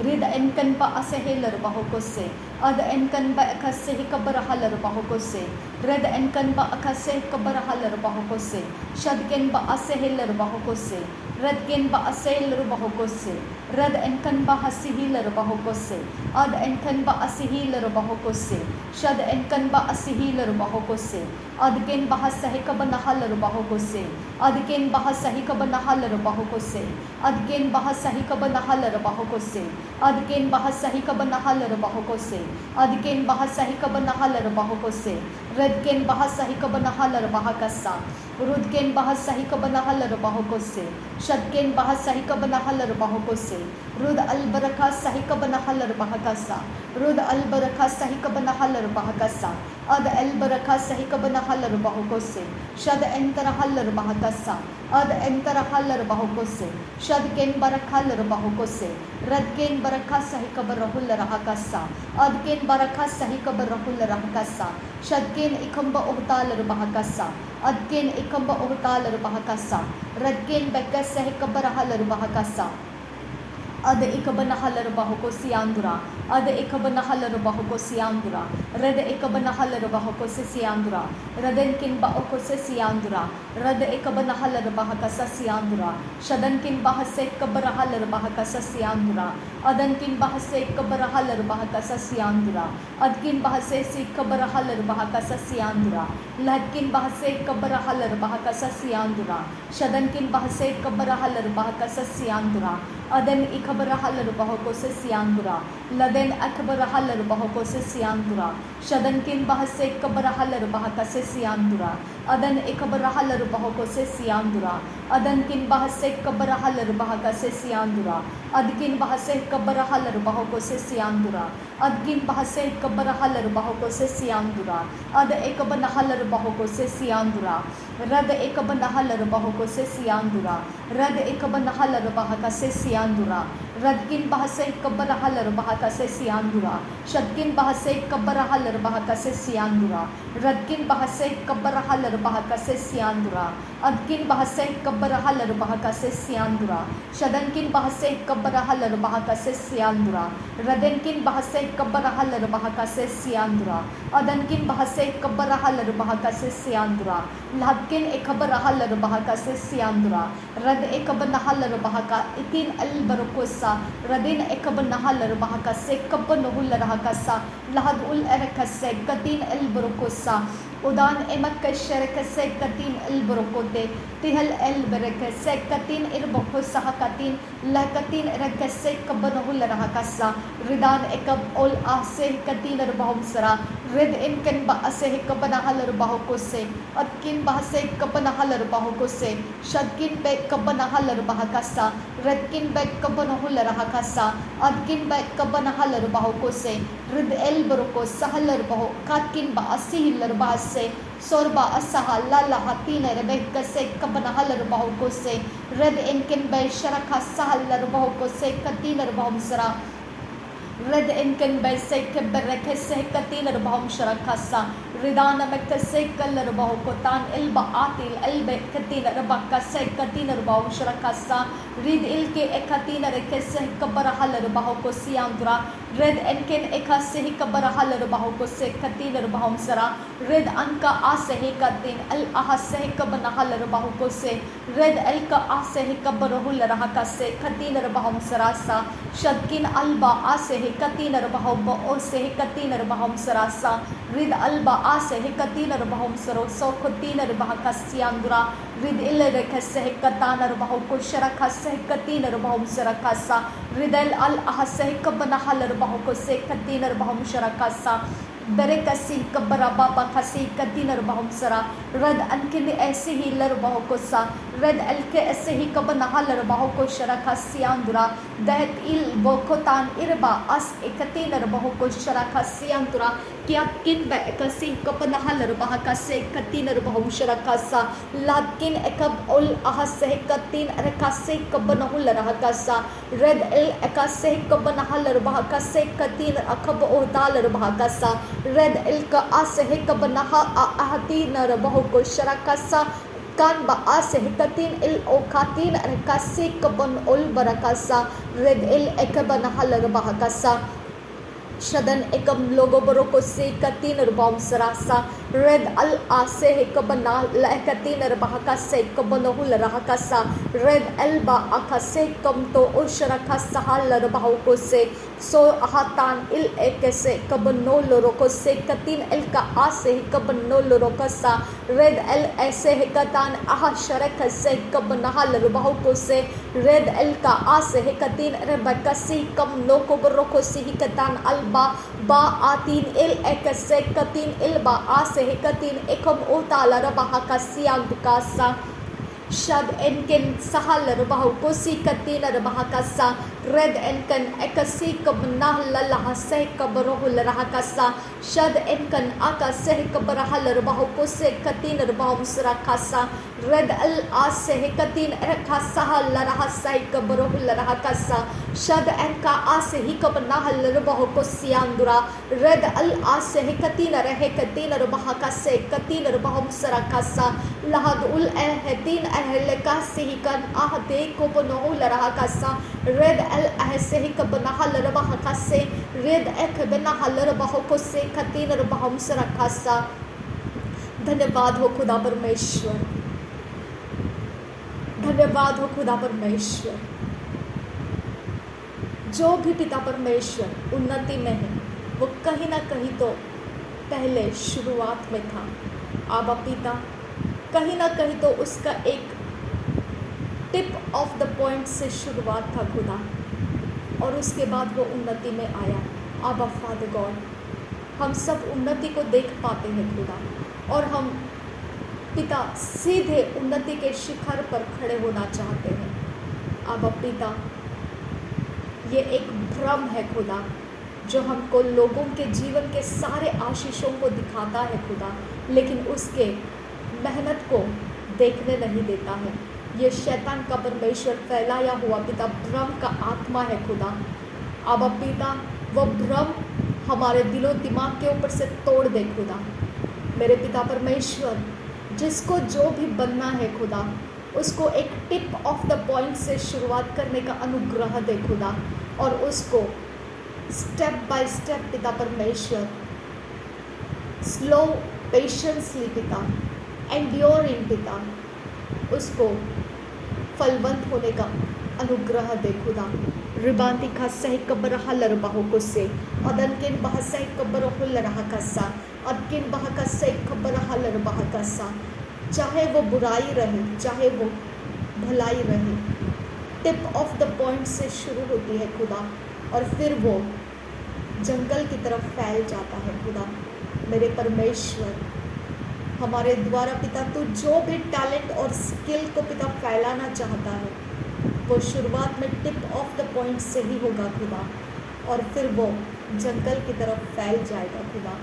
S1: rid enkan ba asehelar bahokose ad enkan ba akase kabarahalar bahokose red enkan ba akase kabarahalar bahokose shadken ba asehelar bahokose redken ba asehelar bahokose red enkan ba hasihilar bahokose ad enkan ba asihilar bahokose shad enkan ba asihilar bahokose adken ba hasahi kabanahalar bahokose adken ba hasahi kabanahalar bahokose adken ba hasahi kabanahalar bahokose adken ba hasahi kabanahalar bahokose adken ba hasahi kabanahalar bahokose redken ba hasahi kabanahalar bahakasa rudken ba hasahi kabanahalar bahokose shadken ba hasahi kabanahalar bahokose rud albaraka sahi kabanahalar bahakasa rud albaraka sahi kabanahalar bahakasa ad albaraka sahi kabanahalar bahokose shad entarahalar bahakasa ad entarahalar bahokose shadken barakhalar bahokose radken baraka sahi kabarahul rahakasa adken baraka sahi kabarahul rahakasa shadken ikamba ohtalar bahakasa adken ikamba ohtalar bahakasa radken bekas sahi kabarahalar bahakasa ad ekabanahalar bahokose andura ad ekabanahalar bahokose andura red ekabanahalar bahokose siandura radenkin bahokose siandura rad ekabanahalar bahakasa siandura shadankin bahase kabarahalar bahakasa siandura adankin bahase kabarahalar bahakasa siandura adkin bahase si kabarahalar bahakasa siandura ladkin bahase kabarahalar bahakasa siandura shadankin bahase kabarahalar bahakasa siandura Aden ikabarahala rubahoko se siandura. Laden akabarahala rubahoko se siandura. Shadan kin bahase kabarahala rubahaka se siandura. Adan ikabarahala rubahoko se siandura. Adan kin bahase kabarahala rubahaka se siandura. Adkin bahase kabarahala rubahoko se siandura. Adkin bahase kabarahala rubahoko se siandura. Ad ekabanahala rubahoko se siandura. Rad ekabanahala rubahoko se siandura. Rad ekabanahala rubahaka se siandura. Radkin bahase kabarahala rubahaka se siandura. Shadkin bahase kabarahala rubahaka se siandura. Radkin bahase kabarahala rubahaka se siandura. Adkin bahase kabarahala rubahaka se siandura. Shadankin bahase kabarahala rubahaka se siandura. Radenkin bahase kabarahala rubahaka se siandura. Adankin bahase kabarahala rubahaka se siandura. Lahadkin ekabarahala rubahaka se siandura. Rad ekabanahala rubahaka itin albarukusa. Radin ekabanahala rubahaka se kabanuhula rahakasa. Lahad ul erekase katin albarukusa. Udan emakasharakase katin albarukote. Tihal albarakase katin irbakusa hakatin. Lakatin erekase kabanuhula rahakasa. Ridan ekab ol ase katin arbahumsara. Red inken ba ase kabanahala rubahukose. Atkin bahase kabanahala rubahukose. Shadkin be kabanahala rubahakasa. Redkin be kabanuhula rahakasa. Adkin be kabanahala rubahukose. Rid elbarukos sahalar baho. Katkin ba asihilar bahase. Sorba asaha lala hatina rebekase kabanahala rubahukose. Red inken be sharaka sahalar bahukose katina rubahumsara. Red inken by sake berekese katina bahum sharakasa. Ridana mekase kalar bahukotan ilba atil elbe katina rabaka se katina bahum sharakasa. Rid ilke ekatina rekese kabarahala bahukosiandra. Red enken ekase kabarahala bahukose katina bahum sara. Red anka ase katin al ahase kabanahala bahukose. Red elka ase kabarahul rahakase katina bahum sarasa. Shadkin alba ase katina bahum or se katina bahum sarasa. Rid alba ase katina bahum saro so katina bahakasiandura. Rid ilrekase katana bahukusharakase katina bahum sarakasa. Ridel al ahase kabanahala bahukose katina bahum sharakasa. Berekasi kabaraba bakasi katina bahum sara. Rad ankin ऐसे ही लर बहुकोसा रद अलके ऐसे ही कबनहल बहुको शरकसियांदुरा दहत इल बोकोतान इरबा अस एकतीन बहुको शरकसियांदुरा क्या किन बेकसी कबनहल बहकसे कतीन बहु शरकसा लाकिन एकब उल अहसे कतीन रकसे कबनहुल रहकसा रद इल एकसे कबनहल बहकसे कतीन अकब उताल बहकसा रद इल का असे कबनहा अहतीन बहुको शरकसा kan ba ase hikatin il okatin rekasi kabon ul barakasa red il ekaban halar bahakasa shadan ekam logo boroko se katinrbom sarasa red al ase hikabana la katin bahakase kabonhul rahakasa red elba akase kamto usharakasa halar bahoko se so ahatan il ekese kabonol roko se katin el ka ase kabonol rokasa red el ese hikatan aha sharakase kabonhal bahoko se red el ka ase hikatin rebakasi kam loko boroko se hikatan al ba atin il ekase katin il ba ase hikatin ekam utala rabahakasiang bukasa shad enken sahal rabahu kosi katin rabahakasa red enken ekasi kabnah lalahase kabrohul rahakasa shad enken akase kabrahal rabahu kose katin rabahu surakasa red al ase katin rakasa larahasai kabrohul rahakasa shad enka ase kabnah rabahu kosiandura red al ase katin rahe katin rabahakase katin rabahu surakasa lahad ul ahtin ahlaka sihikan ahde ko bonohul rahakasa red al ahse kabnahal rabahakase red ekabnahal rabahokose katin rabahum sarakasa धन्यवाद हो खुदा परमेश्वर धन्यवाद हो खुदा परमेश्वर जो भी पिता परमेश्वर उन्नति में है वो कहीं ना कहीं तो पहले शुरुआत में था आबा पिता कहीं ना कहीं तो उसका एक टिप ऑफ द पॉइंट से शुरुआत था खुदा, और उसके बाद वो उन्नति में आया। आबा फादर गॉड, हम सब उन्नति को देख पाते हैं खुदा, और हम पिता सीधे उन्नति के शिखर पर खड़े होना चाहते हैं। आबा पिता, ये एक भ्रम है खुदा, जो हमको लोगों के जीवन के सारे आशीषों को दिखाता है खुदा, लेकिन उसके मेहनत को देखने नहीं देता है। ये शैतान का परमेश्वर फैलाया हुआ पिता भ्रम का आत्मा है खुदा। अब पिता, वो भ्रम हमारे दिलो दिमाग के ऊपर से तोड़ दे खुदा। मेरे पिता परमेश्वर, जिसको जो भी बनना है खुदा, उसको एक टिप ऑफ द पॉइंट से शुरुआत करने का अनुग्रह दे खुदा, और उसको स्टेप बाय स्टेप पिता परमेश्वर, स्लो पेशेंसली पिता, एंड्योरिंग पिता, उसको फलवंत होने का अनुग्रह दे खुदा। रिबांति का सही कब्र हलर बाहो को से अदन किन बह सही कब्र हुल रहा कसा अदकिन बह का सही कब्र हलर बाह कसा, चाहे वो बुराई रहे चाहे वो भलाई रहे, टिप ऑफ द पॉइंट से शुरू होती है खुदा, और फिर वो जंगल की तरफ फैल जाता है खुदा। मेरे परमेश्वर, हमारे द्वारा पिता तू जो भी टैलेंट और स्किल को पिता फैलाना चाहता है, वो शुरुआत में टिप ऑफ द पॉइंट से ही होगा खुदा, और फिर वो जंगल की तरफ फैल जाएगा खुदा।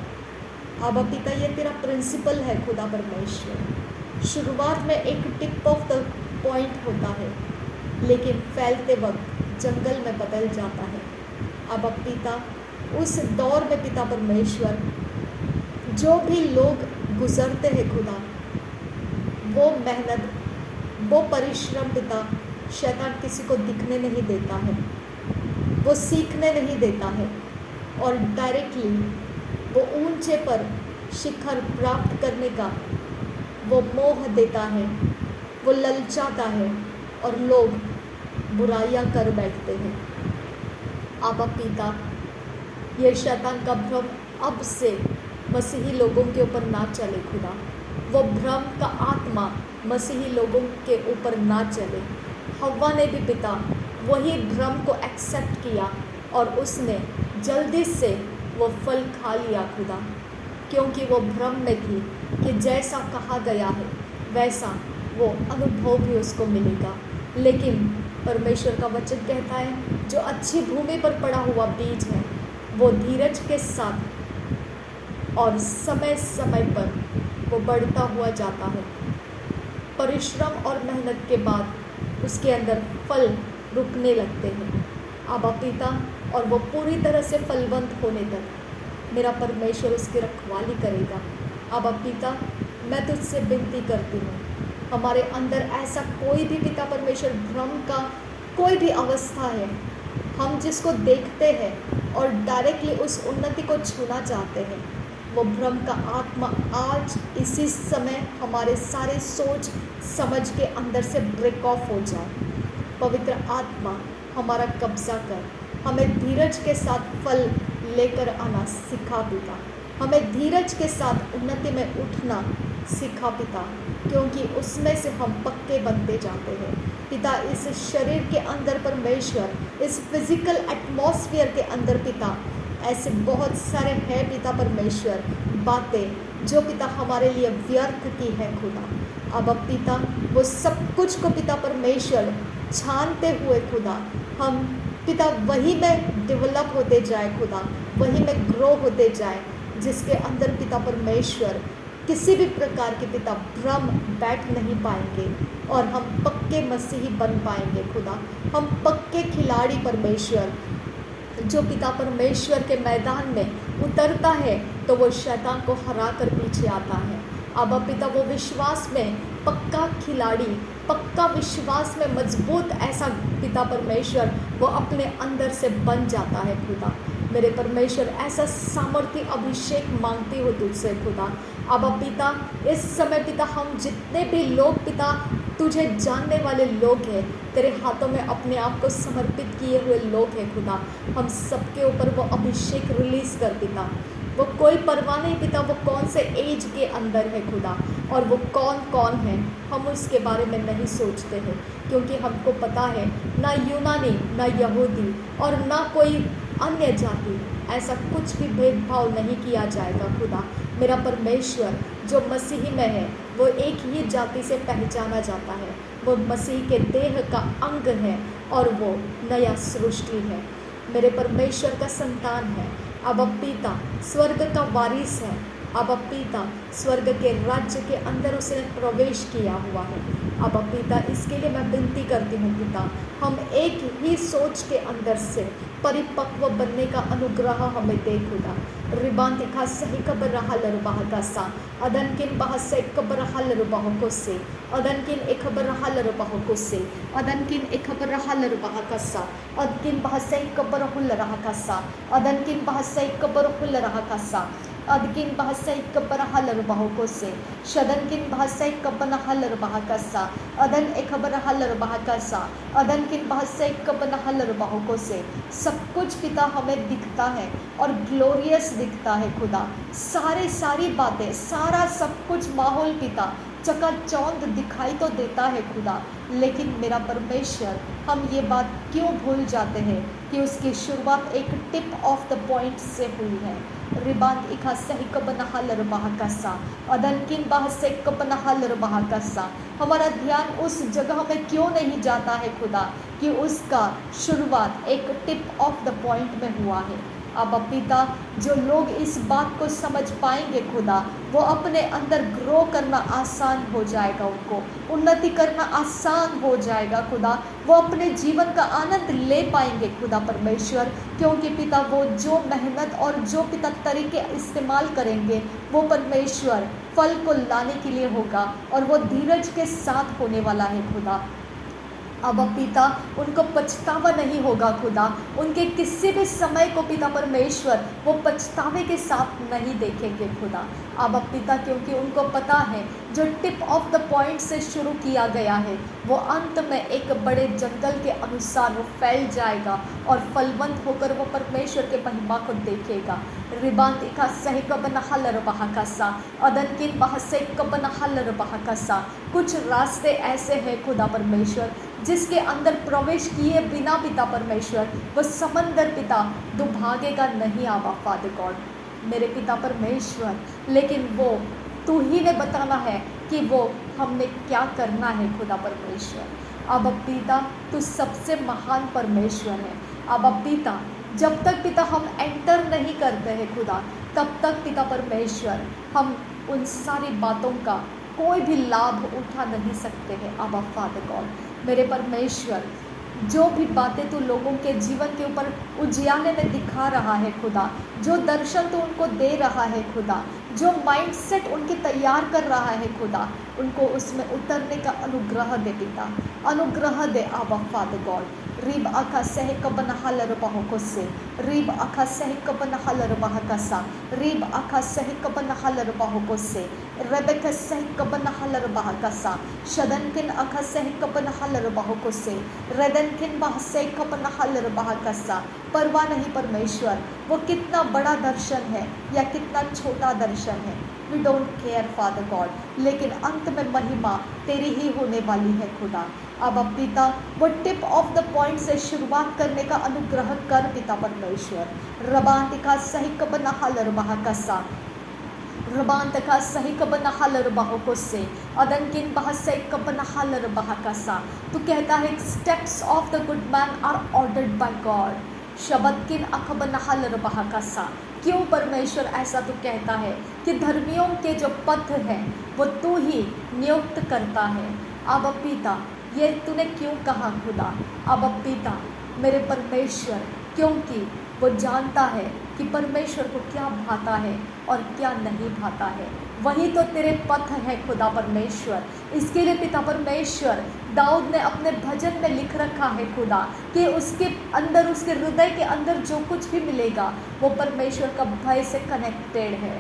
S1: अब पिता, ये तेरा प्रिंसिपल है खुदा परमेश्वर। शुरुआत में एक टिप ऑफ द पॉइंट होता है, लेकिन फैलते वक्त जंगल में बदल जाता है। अब पिता, उस दौर में पिता परमेश्वर, जो भी लोग गुजरते हैं खुदा, वो मेहनत, वो परिश्रम पिता शैतान किसी को दिखने नहीं देता है, वो सीखने नहीं देता है, और डायरेक्टली वो ऊंचे पर शिखर प्राप्त करने का वो मोह देता है, वो ललचाता है, और लोग बुराइयां कर बैठते हैं। आबा पिता, ये शैतान का भ्रम अब से मसीही लोगों के ऊपर ना चले खुदा, वो भ्रम का आत्मा मसीही लोगों के ऊपर ना चले। हव्वा ने भी पिता वही भ्रम को एक्सेप्ट किया, और उसने जल्दी से वो फल खा लिया खुदा, क्योंकि वो भ्रम में थी कि जैसा कहा गया है वैसा वो अनुभव भी उसको मिलेगा। लेकिन परमेश्वर का वचन कहता है, जो अच्छी भूमि पर पड़ा हुआ बीज है, वो धीरज के साथ और समय समय पर वो बढ़ता हुआ जाता है। परिश्रम और मेहनत के बाद उसके अंदर फल रुकने लगते हैं। आबा पिता, और वो पूरी तरह से फलवंत होने तक मेरा परमेश्वर उसकी रखवाली करेगा। आबा पिता, मैं तुझसे विनती करती हूँ, हमारे अंदर ऐसा कोई भी पिता परमेश्वर भ्रम का कोई भी अवस्था है, हम जिसको देखते हैं और डायरेक्टली उस उन्नति को छूना चाहते हैं, वो भ्रम का आत्मा आज इसी समय हमारे सारे सोच समझ के अंदर से ब्रेक ऑफ हो जाए। पवित्र आत्मा हमारा कब्जा कर, हमें धीरज के साथ फल लेकर आना सिखा पिता, हमें धीरज के साथ उन्नति में उठना सिखा पिता, क्योंकि उसमें से हम पक्के बनते जाते हैं पिता। इस शरीर के अंदर परमेश्वर, इस फिजिकल एटमॉस्फेयर के अंदर पिता, ऐसे बहुत सारे हैं पिता परमेश्वर बातें जो पिता हमारे लिए व्यर्थ की है खुदा। अब पिता, वो सब कुछ को पिता परमेश्वर छानते हुए खुदा, हम पिता वही में डेवलप होते जाए खुदा, वही में ग्रो होते जाए, जिसके अंदर पिता परमेश्वर किसी भी प्रकार के पिता भ्रम बैठ नहीं पाएंगे, और हम पक्के मसीही बन पाएंगे खुदा। हम पक्के खिलाड़ी परमेश्वर, जो पिता परमेश्वर के मैदान में उतरता है तो वो शैतान को हरा कर पीछे आता है। अब पिता, वो विश्वास में पक्का खिलाड़ी, पक्का विश्वास में मजबूत ऐसा पिता परमेश्वर वो अपने अंदर से बन जाता है खुदा। मेरे परमेश्वर, ऐसा सामर्थ्य अभिषेक मांगती हो तुझसे खुदा। अब पिता, इस समय पिता, हम जितने भी लोग पिता तुझे जानने वाले लोग हैं, तेरे हाथों में अपने आप को समर्पित किए हुए लोग हैं खुदा, हम सबके ऊपर वो अभिषेक रिलीज़ कर पिता। वो कोई परवाह नहीं पिता वो कौन से एज के अंदर है खुदा, और वो कौन कौन है हम उसके बारे में नहीं सोचते हैं, क्योंकि हमको पता है ना यूनानी ना यहूदी और ना कोई अन्य जाति, ऐसा कुछ भी भेदभाव नहीं किया जाएगा खुदा। मेरा परमेश्वर जो मसीही में है वो एक ही जाति से पहचाना जाता है, वो मसीह के देह का अंग है और वो नया सृष्टि है, मेरे परमेश्वर का संतान है। अब पिता स्वर्ग का वारिस है, अब पिता स्वर्ग के राज्य के अंदर उसने प्रवेश किया हुआ है। अब पिता इसके लिए मैं विनती करती हूँ पिता, हम एक ही सोच के अंदर से परिपक्व बनने का अनुग्रह हमें दे खुदा। रिबांतिका सही कबर रहा लरुबाह का सा अदनकिन बहा से कबर रहा लरुबाह को से अदनकिन एक खबर रहा लरुबाह को से अदनकिन एक खबर रहा लरुबाह का सा अदकिन बहा से कबर हुल रहा का सा अदनकिन बहा से कबर हुल रहा का सा अदकिन बहसै कबर हलर बहो को से शदनकिन बहसै कबन हलर बहा का सा अदन एक खबर हलर बहा का सा अदनकिन बहसै कबन हलर बहो को से। सब कुछ पिता हमें दिखता है और ग्लोरियस दिखता है खुदा, सारी बातें सारा सब कुछ माहौल पिता चकाचौंध दिखाई तो देता है खुदा, लेकिन मेरा परमेश्वर हम ये बात क्यों भूल जाते हैं कि उसकी शुरुआत एक टिप ऑफ द पॉइंट से हुई है। रिबांत इखा सही कबनहा लरबाह का सा अदनकिन बाह से कबनहा लरबाह का सा। हमारा ध्यान उस जगह में क्यों नहीं जाता है खुदा कि उसका शुरुआत एक टिप ऑफ द पॉइंट में हुआ है। अब पिता जो लोग इस बात को समझ पाएंगे खुदा, वो अपने अंदर ग्रो करना आसान हो जाएगा, उनको उन्नति करना आसान हो जाएगा खुदा, वो अपने जीवन का आनंद ले पाएंगे खुदा परमेश्वर, क्योंकि पिता वो जो मेहनत और जो पिता तरीके इस्तेमाल करेंगे वो परमेश्वर फल को लाने के लिए होगा और वो धीरज के साथ होने वाला है खुदा। अब पिता उनको पछतावा नहीं होगा खुदा, उनके किसी भी समय को पिता परमेश्वर वो पछतावे के साथ नहीं देखेंगे खुदा। अब पिता क्योंकि उनको पता है जो टिप ऑफ द पॉइंट से शुरू किया गया है वो अंत में एक बड़े जंगल के अनुसार वो फैल जाएगा और फलवंत होकर वो परमेश्वर के महिमा को देखेगा। रिबांतिका सही कबन हलर बहा सा अदनकिन बहा से कबन हलर बहा सा। कुछ रास्ते ऐसे हैं खुदा परमेश्वर जिसके अंदर प्रवेश किए बिना पिता परमेश्वर वो समंदर पिता दुभागेगा नहीं आवा फादर गॉड मेरे पिता परमेश्वर, लेकिन वो तू ही ने बताना है कि वो हमने क्या करना है खुदा परमेश्वर। अब पिता तू सबसे महान परमेश्वर है। अब पिता जब तक पिता हम एंटर नहीं करते हैं खुदा तब तक पिता परमेश्वर हम उन सारी बातों का कोई भी लाभ उठा नहीं सकते हैं। अब फादर गॉड मेरे परमेश्वर जो भी बातें तू लोगों के जीवन के ऊपर उजियाले में दिखा रहा है खुदा, जो दर्शन तू उनको दे रहा है खुदा, जो माइंडसेट उनके तैयार कर रहा है खुदा, उनको उसमें उतरने का अनुग्रह दे पिता, अनुग्रह दे आबा फादर गॉड। रीब आखा सह कबन हलर बहो को से रीब आखा सह कबन हलर बहा का सा रीब आखा सह कबन हलर बहो को से रेबेका सह कबन हलर बहा का सा शदनकिन आखा सह कबन हलर बहो को से रेदनकिन बहा सह कबन हलर बहा का सा। परवाह नहीं परमेश्वर वो कितना बड़ा दर्शन है या कितना छोटा दर्शन है, we don't care father God, लेकिन अंत में महिमा तेरी ही होने वाली है खुदा। अब पिता वो टिप ऑफ द पॉइंट से शुरुआत करने का अनुग्रह कर पिता परमेश्वर। रबांतिका सही कबन हलर बहा का सा रबांतका सही कबन हलर बहो को से अदनकिन बहा से कबन हलर बहा का सा। तू कहता है steps of the good man are ordered by God, शबद किन अखबन हलर बहा का सा। क्यों परमेश्वर ऐसा तू कहता है कि धर्मियों के जो पथ हैं वो तू ही नियुक्त करता है। अब पिता ये तूने क्यों कहा खुदा। अब पिता मेरे परमेश्वर क्योंकि वो जानता है कि परमेश्वर को क्या भाता है और क्या नहीं भाता है, वही तो तेरे पथ है खुदा परमेश्वर। इसके लिए पिता परमेश्वर दाऊद ने अपने भजन में लिख रखा है खुदा कि उसके अंदर उसके हृदय के अंदर जो कुछ भी मिलेगा वो परमेश्वर का भय से कनेक्टेड है।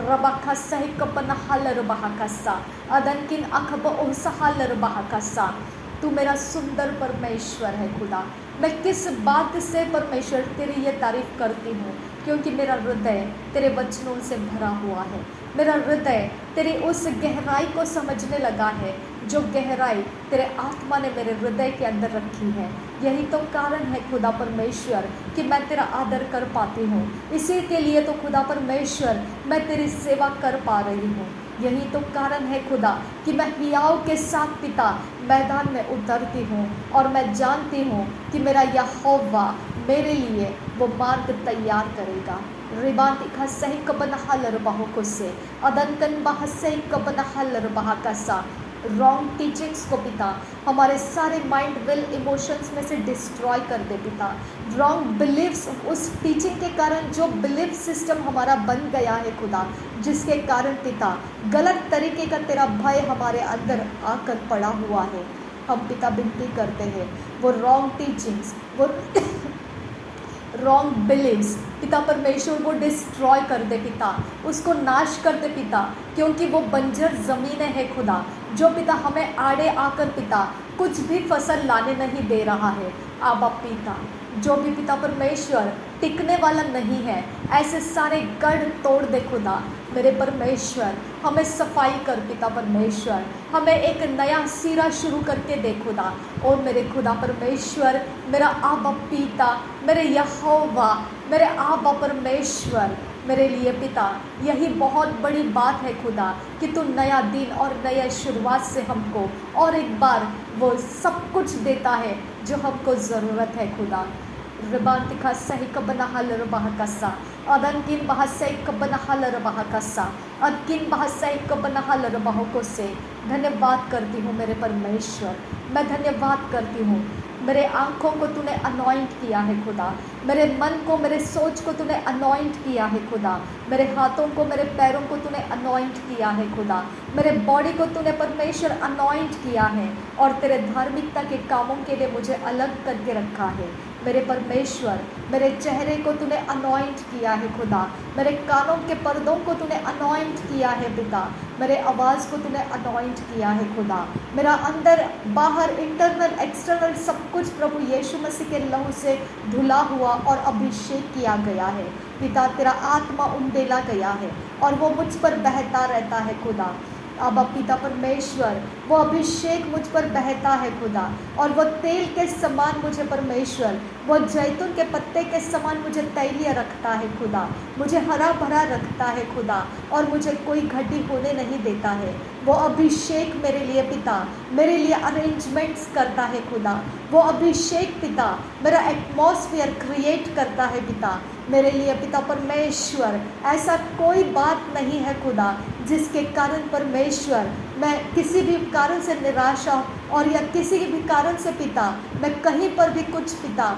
S1: रबाखा सही कपन हलर बहा का सा अदनकिन अखब ओसा हलर बहा का सा। तू मेरा सुंदर परमेश्वर है खुदा। मैं किस बात से परमेश्वर तेरी ये तारीफ करती हूँ क्योंकि मेरा हृदय तेरे वचनों से भरा हुआ है। मेरा हृदय तेरी उस गहराई को समझने लगा है जो गहराई तेरे आत्मा ने मेरे हृदय के अंदर रखी है। यही तो कारण है खुदा परमेश्वर कि मैं तेरा आदर कर पाती हूँ। इसी के लिए तो खुदा परमेश्वर मैं तेरी सेवा कर पा रही हूँ। यही तो कारण है खुदा कि मैं हियाव के साथ पिता मैदान में उतरती हूँ और मैं जानती हूँ कि मेरा यहोवा मेरे लिए वो मार्ग तैयार करेगा। रिबातिका सही कबन हलर बाहों से अदंतन बाह सही कबन हलर बाह का सा रॉन्ग टीचिंग्स को पिता हमारे सारे माइंड विल इमोशंस में से डिस्ट्रॉय कर दे पिता। रॉन्ग बिलीव्स, उस टीचिंग के कारण जो बिलीफ सिस्टम हमारा बन गया है खुदा, जिसके कारण पिता गलत तरीके का तेरा भय हमारे अंदर आकर पड़ा हुआ है, हम पिता विनती करते हैं वो रॉन्ग टीचिंग्स, वो रॉन्ग बिलीव्स पिता परमेश्वर वो डिस्ट्रॉय कर दे पिता, उसको नाश कर दे पिता, क्योंकि वो बंजर ज़मीनें हैं खुदा, जो पिता हमें आड़े आकर पिता कुछ भी फसल लाने नहीं दे रहा है। आबा पिता, जो भी पिता परमेश्वर टिकने वाला नहीं है, ऐसे सारे गढ़ तोड़ दे खुदा मेरे परमेश्वर। हमें सफाई कर पिता परमेश्वर, हमें एक नया सिरा शुरू करके दे खुदा। और मेरे खुदा परमेश्वर, मेरा आबा पिता, मेरे यहोवा, मेरे आबा परमेश्वर, मेरे लिए पिता यही बहुत बड़ी बात है खुदा कि तू नया दिन और नया शुरुआत से हमको और एक बार वो सब कुछ देता है जो हमको ज़रूरत है खुदा। रिबातिका सही कबना हलर बाह कसा अदन किन बाह सही कबना हलर बाह कसा अदकिन बाह सही कबना हलर बाहों को से धन्यवाद करती हूँ मेरे परमेश्वर। मैं धन्यवाद करती हूँ, मेरे आँखों को तूने अनॉइंट किया है खुदा, मेरे मन को, मेरे सोच को तूने अनॉइंट किया है खुदा, मेरे हाथों को, मेरे पैरों को तूने अनॉइंट किया है खुदा, मेरे बॉडी को तूने परमेश्वर अनॉइंट किया है और तेरे धार्मिकता के कामों के लिए मुझे अलग करके रखा है मेरे परमेश्वर। मेरे चेहरे को तूने अनॉइंट किया है खुदा, मेरे कानों के पर्दों को तूने अनॉइंट किया है पिता, मेरे आवाज़ को तूने अनॉइंट किया है खुदा। मेरा अंदर बाहर इंटरनल एक्सटर्नल सब कुछ प्रभु यीशु मसीह के लहू से धुला हुआ और अभिषेक किया गया है पिता। तेरा आत्मा उंडेला गया है और वो मुझ पर बहता रहता है खुदा। अब पिता परमेश्वर, वो अभिषेक मुझ पर बहता है खुदा और वो तेल के समान मुझे परमेश्वर, वो जैतून के पत्ते के समान मुझे तैलीय रखता है खुदा, मुझे हरा भरा रखता है खुदा और मुझे कोई घटी होने नहीं देता है। वो अभिषेक मेरे लिए पिता, मेरे लिए अरेंजमेंट्स करता है खुदा। वो अभिषेक पिता मेरा एटमॉस्फेयर क्रिएट करता है पिता मेरे लिए पिता परमेश्वर। ऐसा कोई बात नहीं है खुदा जिसके कारण परमेश्वर मैं किसी भी कारण से निराशा और या किसी भी कारण से पिता मैं कहीं पर भी कुछ पिता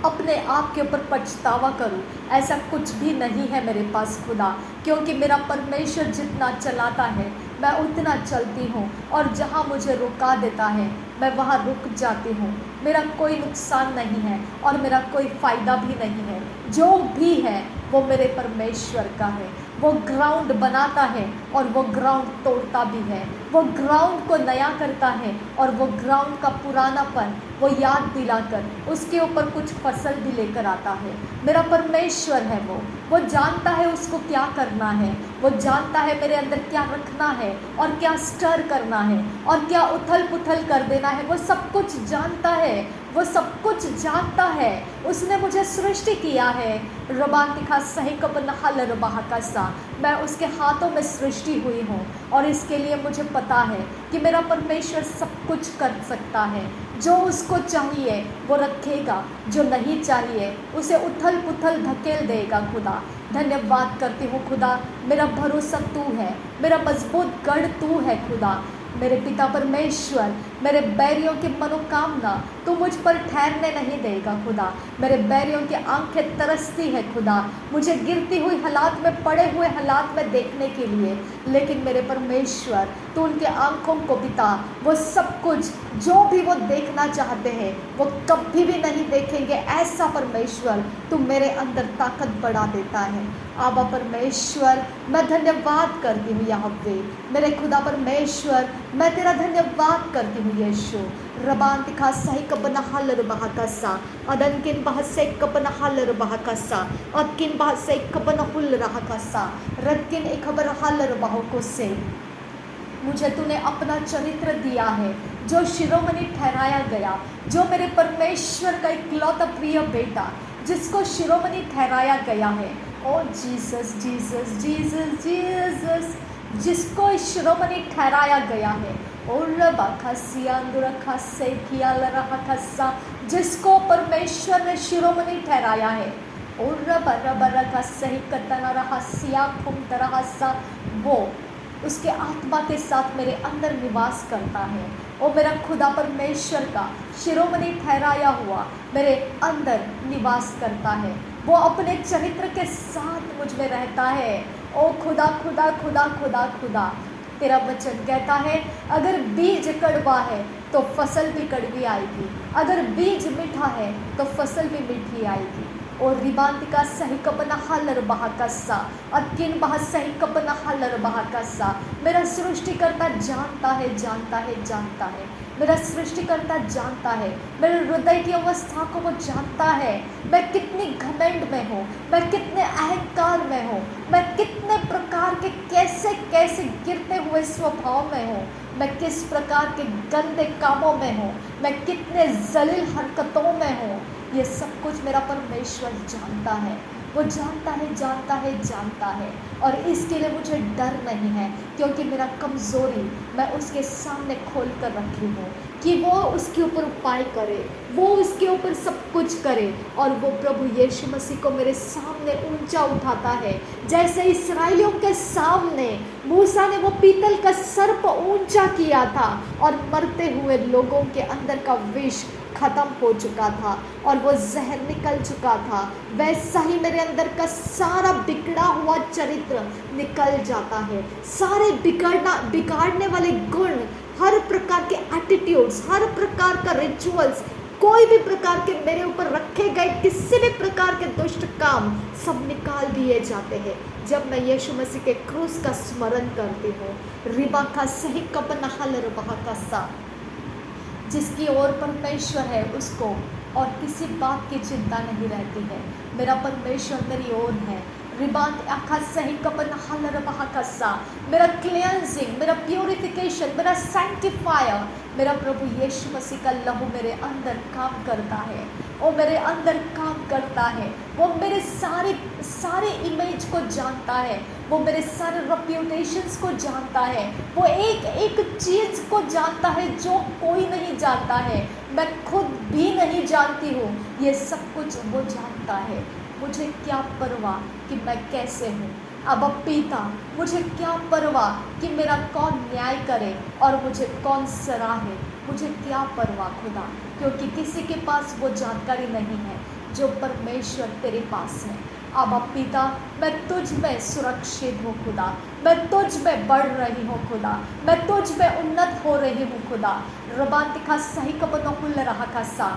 S1: अपने आप के ऊपर पछतावा करूं, ऐसा कुछ भी नहीं है मेरे पास खुदा, क्योंकि मेरा परमेश्वर जितना चलाता है मैं उतना चलती हूँ और जहाँ मुझे रुका देता है मैं वहाँ रुक जाती हूँ। मेरा कोई नुकसान नहीं है और मेरा कोई फ़ायदा भी नहीं है, जो भी है वो मेरे परमेश्वर का है। वो ग्राउंड बनाता है और वो ग्राउंड तोड़ता भी है, वो ग्राउंड को नया करता है और वो ग्राउंड का पुरानापन वो याद दिलाकर उसके ऊपर कुछ फसल भी लेकर आता है। मेरा परमेश्वर है वो जानता है उसको क्या करना है, वो जानता है मेरे अंदर क्या रखना है और क्या स्टर करना है और क्या उथल पुथल कर देना है। वो सब कुछ जानता है, वो सब कुछ जानता है। उसने मुझे सृष्टि किया है। रबातिका सही कबनहल रबाका सा, मैं उसके हाथों में सृष्टि हुई हूँ और इसके लिए मुझे पता है कि मेरा परमेश्वर सब कुछ कर सकता है। जो उसको चाहिए वो रखेगा, जो नहीं चाहिए उसे उथल पुथल धकेल देगा खुदा। धन्यवाद करती हूँ खुदा, मेरा भरोसा तू है, मेरा मजबूत गढ़ तू है खुदा। मेरे पिता परमेश्वर, मेरे बैरियों की मनोकामना तू मुझ पर ठहरने नहीं देगा खुदा। मेरे बैरियों की आंखें तरसती है खुदा मुझे गिरती हुई हालात में, पड़े हुए हालात में देखने के लिए, लेकिन मेरे परमेश्वर तू उनके आंखों को पिता वो सब कुछ जो भी वो देखना चाहते हैं वो कभी भी नहीं देखेंगे। ऐसा परमेश्वर तू मेरे अंदर ताकत बढ़ा देता है। आबा परमेश्वर, मैं धन्यवाद करती हूँ यहोवे, मेरे खुदा परमेश्वर, मैं तेरा धन्यवाद करती हूँ यीशु। रबांतिका सही कबना हलर बहाकसा, अदनकिन बहसे कबना हलर बहाकसा, अदकिन बहसे कबना हुल रहकसा, रदकिन एक खबर हलर बहोको से। मुझे तूने अपना चरित्र दिया है जो शिरोमणि ठहराया गया, जो मेरे परमेश्वर का इकलौता प्रिय बेटा जिसको शिरोमणि ठहराया गया है। ओ जीसस जीसस जीसस जीसस, जिसको शिरोमणि ठहराया गया है। ओ रबा खसिया अंदुरा खसे किया लरहा खसा, जिसको परमेश्वर ने शिरोमणि ठहराया है। ओ रबा रबा रखा सही कतना रहा सिया खुम तरह सा, वो उसके आत्मा के साथ मेरे अंदर निवास करता है। ओ मेरा खुदा परमेश्वर का शिरोमणि ठहराया हुआ मेरे अंदर निवास करता है। वो अपने चरित्र के साथ मुझ में रहता है। ओ खुदा खुदा खुदा खुदा खुदा, तेरा वचन कहता है अगर बीज कड़वा है तो फसल भी कड़वी आएगी, अगर बीज मीठा है तो फसल भी मीठी आएगी। और रिबांतिका सही कपना हलर बहाकसा, अकिन बहा सही कपना हलर बहाकसा। मेरा सृष्टिकर्ता जानता है जानता है जानता है, मेरा सृष्टिकर्ता जानता है, मेरे हृदय की अवस्था को वो जानता है। मैं कितनी घमंड में हूँ, मैं कितने अहंकार में हूँ, मैं कितने प्रकार के कैसे कैसे गिरते हुए स्वभाव में हूँ, मैं किस प्रकार के गंदे कामों में हूँ, मैं कितने जलील हरकतों में हूँ। ये सब कुछ मेरा परमेश्वर जानता है। वो जानता है जानता है जानता है, और इसके लिए मुझे डर नहीं है, क्योंकि मेरा कमज़ोरी मैं उसके सामने खोल कर रखी हूँ कि वो उसके ऊपर उपाय करे, वो उसके ऊपर सब कुछ करे। और वो प्रभु यीशु मसीह को मेरे सामने ऊंचा उठाता है, जैसे इस्राएलियों के सामने मूसा ने वो पीतल का सर्प ऊंचा किया था और मरते हुए लोगों के अंदर का विष खत्म हो चुका था और वो जहर निकल चुका था। वैसा ही मेरे अंदर का सारा बिगड़ा हुआ चरित्र निकल जाता है। सारे बिगाड़ने वाले गुण, हर प्रकार के एटीट्यूड्स, हर प्रकार का रिचुअल्स, कोई भी प्रकार के मेरे ऊपर रखे गए किसी भी प्रकार के दुष्ट काम सब निकाल दिए जाते हैं जब मैं यीशु मसीह के क्रूस का स्मरण करती हूँ। रिबा का सही कपना हलर बहा का सा, जिसकी ओर परमेश्वर है उसको और किसी बात की चिंता नहीं रहती है। मेरा परमेश्वर मेरी ओर है। रिबांत आखा सही कपन हलर बहाकसा, मेरा क्लियंजिंग, मेरा प्योरिफिकेशन, मेरा सैंक्टिफायर, मेरा प्रभु यीशु मसीह का लहू मेरे अंदर काम करता है। वो मेरे अंदर काम करता है। वो मेरे सारे इमेज को जानता है, वो मेरे सारे रेप्यूटेशंस को जानता है, वो एक एक चीज़ को जानता है जो कोई नहीं जानता है, मैं खुद भी नहीं जानती हूँ। ये सब कुछ वो जानता है। मुझे क्या परवाह कि मैं कैसे हूँ। अब पिता, मुझे क्या परवाह कि मेरा कौन न्याय करे और मुझे कौन सराहे। मुझे क्या परवाह खुदा, क्योंकि किसी के पास वो जानकारी नहीं है जो परमेश्वर तेरे पास है। अब पिता, मैं तुझ में सुरक्षित हूँ खुदा, मैं तुझ में बढ़ रही हूँ खुदा, मैं तुझ में उन्नत हो रही हूँ खुदा। रबांतिका सही कपनों खुल रहा का सा,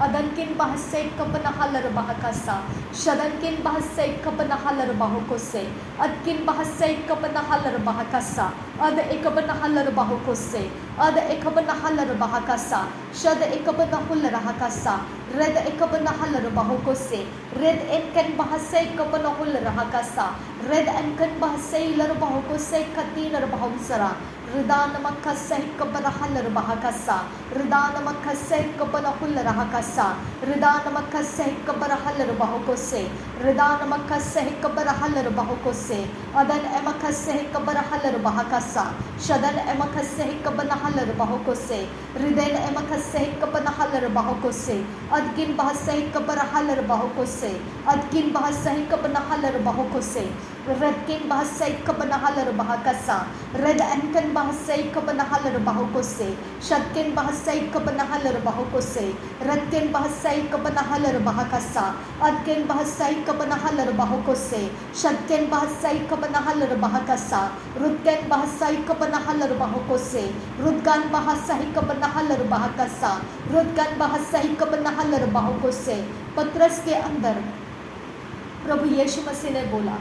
S1: अदनकिन बहसे कपना हलर बहकसा, शदनकिन बहसे कपना हलर बाहुको से, अदकिन बहसे कपना हलर बहकसा, अद एकबना हलर बाहुको से, अद एकबना हलर बहकसा, शद एकबना हुल रहकसा, रेद एकबना हलर बाहुको से, रेद एनकन बहसे कपना हुल रहकसा, रेद एनकन बहसे लर बाहुको से कतीनर बाहुसरा, रिदान मक्खा सही कपना हलर बहकसा, रिदान मक्खा सही कपना हुल रहकसा, रिदान मक्खा सही कपना हलर बाहुको से, रिदान मक्खा सही कपना हलर बाहुको से, अदन एमक्खा सही कपना हलर बहकसा, शदन एमक्खा सही कपना हलर बाहुको से, रिदेन एमक्खा सही कपना हलर बाहुको से, अदकिन बह सही कपना हलर बाहुको से, अदकिन बह सही कपना हलर बाहुको से, रदकिन बह सही कपना हलर बहकसा, रद एनकन बह सही कपना हलर बाहुको से, शदकिन बह सही कपना हलर बाहुको से, रदकिन बह सही कपना हलर बहकसा, अदकिन बह सही कपना हलर बाहुको से, शदकिन बह सही कपना हलर बहकसा, रुदकिन बह सही कपना हलर बाहुको से, रुदगन बह सही कपना हलर बहकसा, रुदगन बह सही कपना हलर बाहुको से। पतरस के अंदर प्रभु यीशु मसीह ने बोला,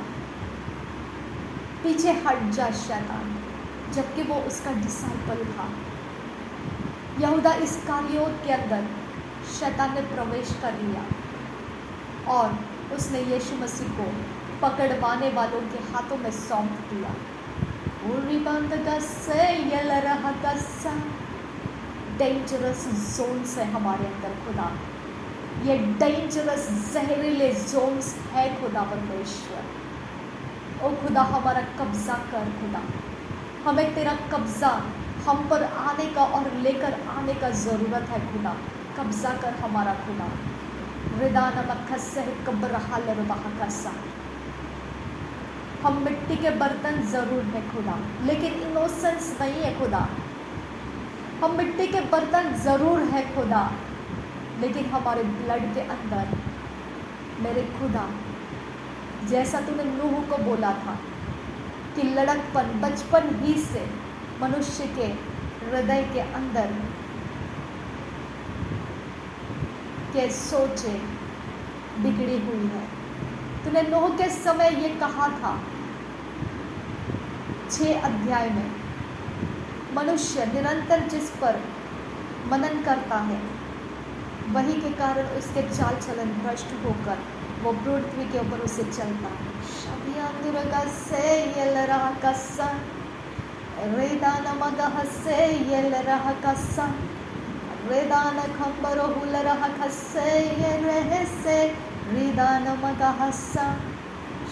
S1: पीछे हट जा शैतान। जबकि वो उसका डिसाइपल था। यहूदा इस्करियोत के अंदर शैतान ने प्रवेश कर लिया और उसने यीशु मसीह को पकड़वाने वालों के हाथों में सौंप दिया। डेंजरस जोन्स है हमारे अंदर खुदा, ये डेंजरस जहरीले जोन्स है खुदा परमेश्वर। ओ खुदा हमारा कब्जा कर खुदा, हमें तेरा कब्जा हम पर आने का और लेकर आने का ज़रूरत है खुदा। कब्जा कर हमारा खुदा। रिदान मखस कब्र हालर बहकसा। हम मिट्टी के बर्तन ज़रूर हैं खुदा, लेकिन इनोसेंस नहीं है खुदा। हम मिट्टी के बर्तन ज़रूर हैं खुदा, लेकिन हमारे ब्लड के अंदर मेरे खुदा, जैसा तूने नूह को बोला था कि लड़कपन बचपन ही से मनुष्य के हृदय के अंदर के सोचे बिगड़ी हुई है। तूने नूह के समय ये कहा था 6 अध्याय में, मनुष्य निरंतर जिस पर मनन करता है वही के कारण उसके चाल चलन भ्रष्ट होकर वो पृथ्वी के ऊपर उसे चलता है। शबियांदुरगा से यल रहा कस्सा रेदान मगह से यल रहा कस्सा रेदान खंबरो हुल रहा कस्से ये रहे से रेदान मगह सा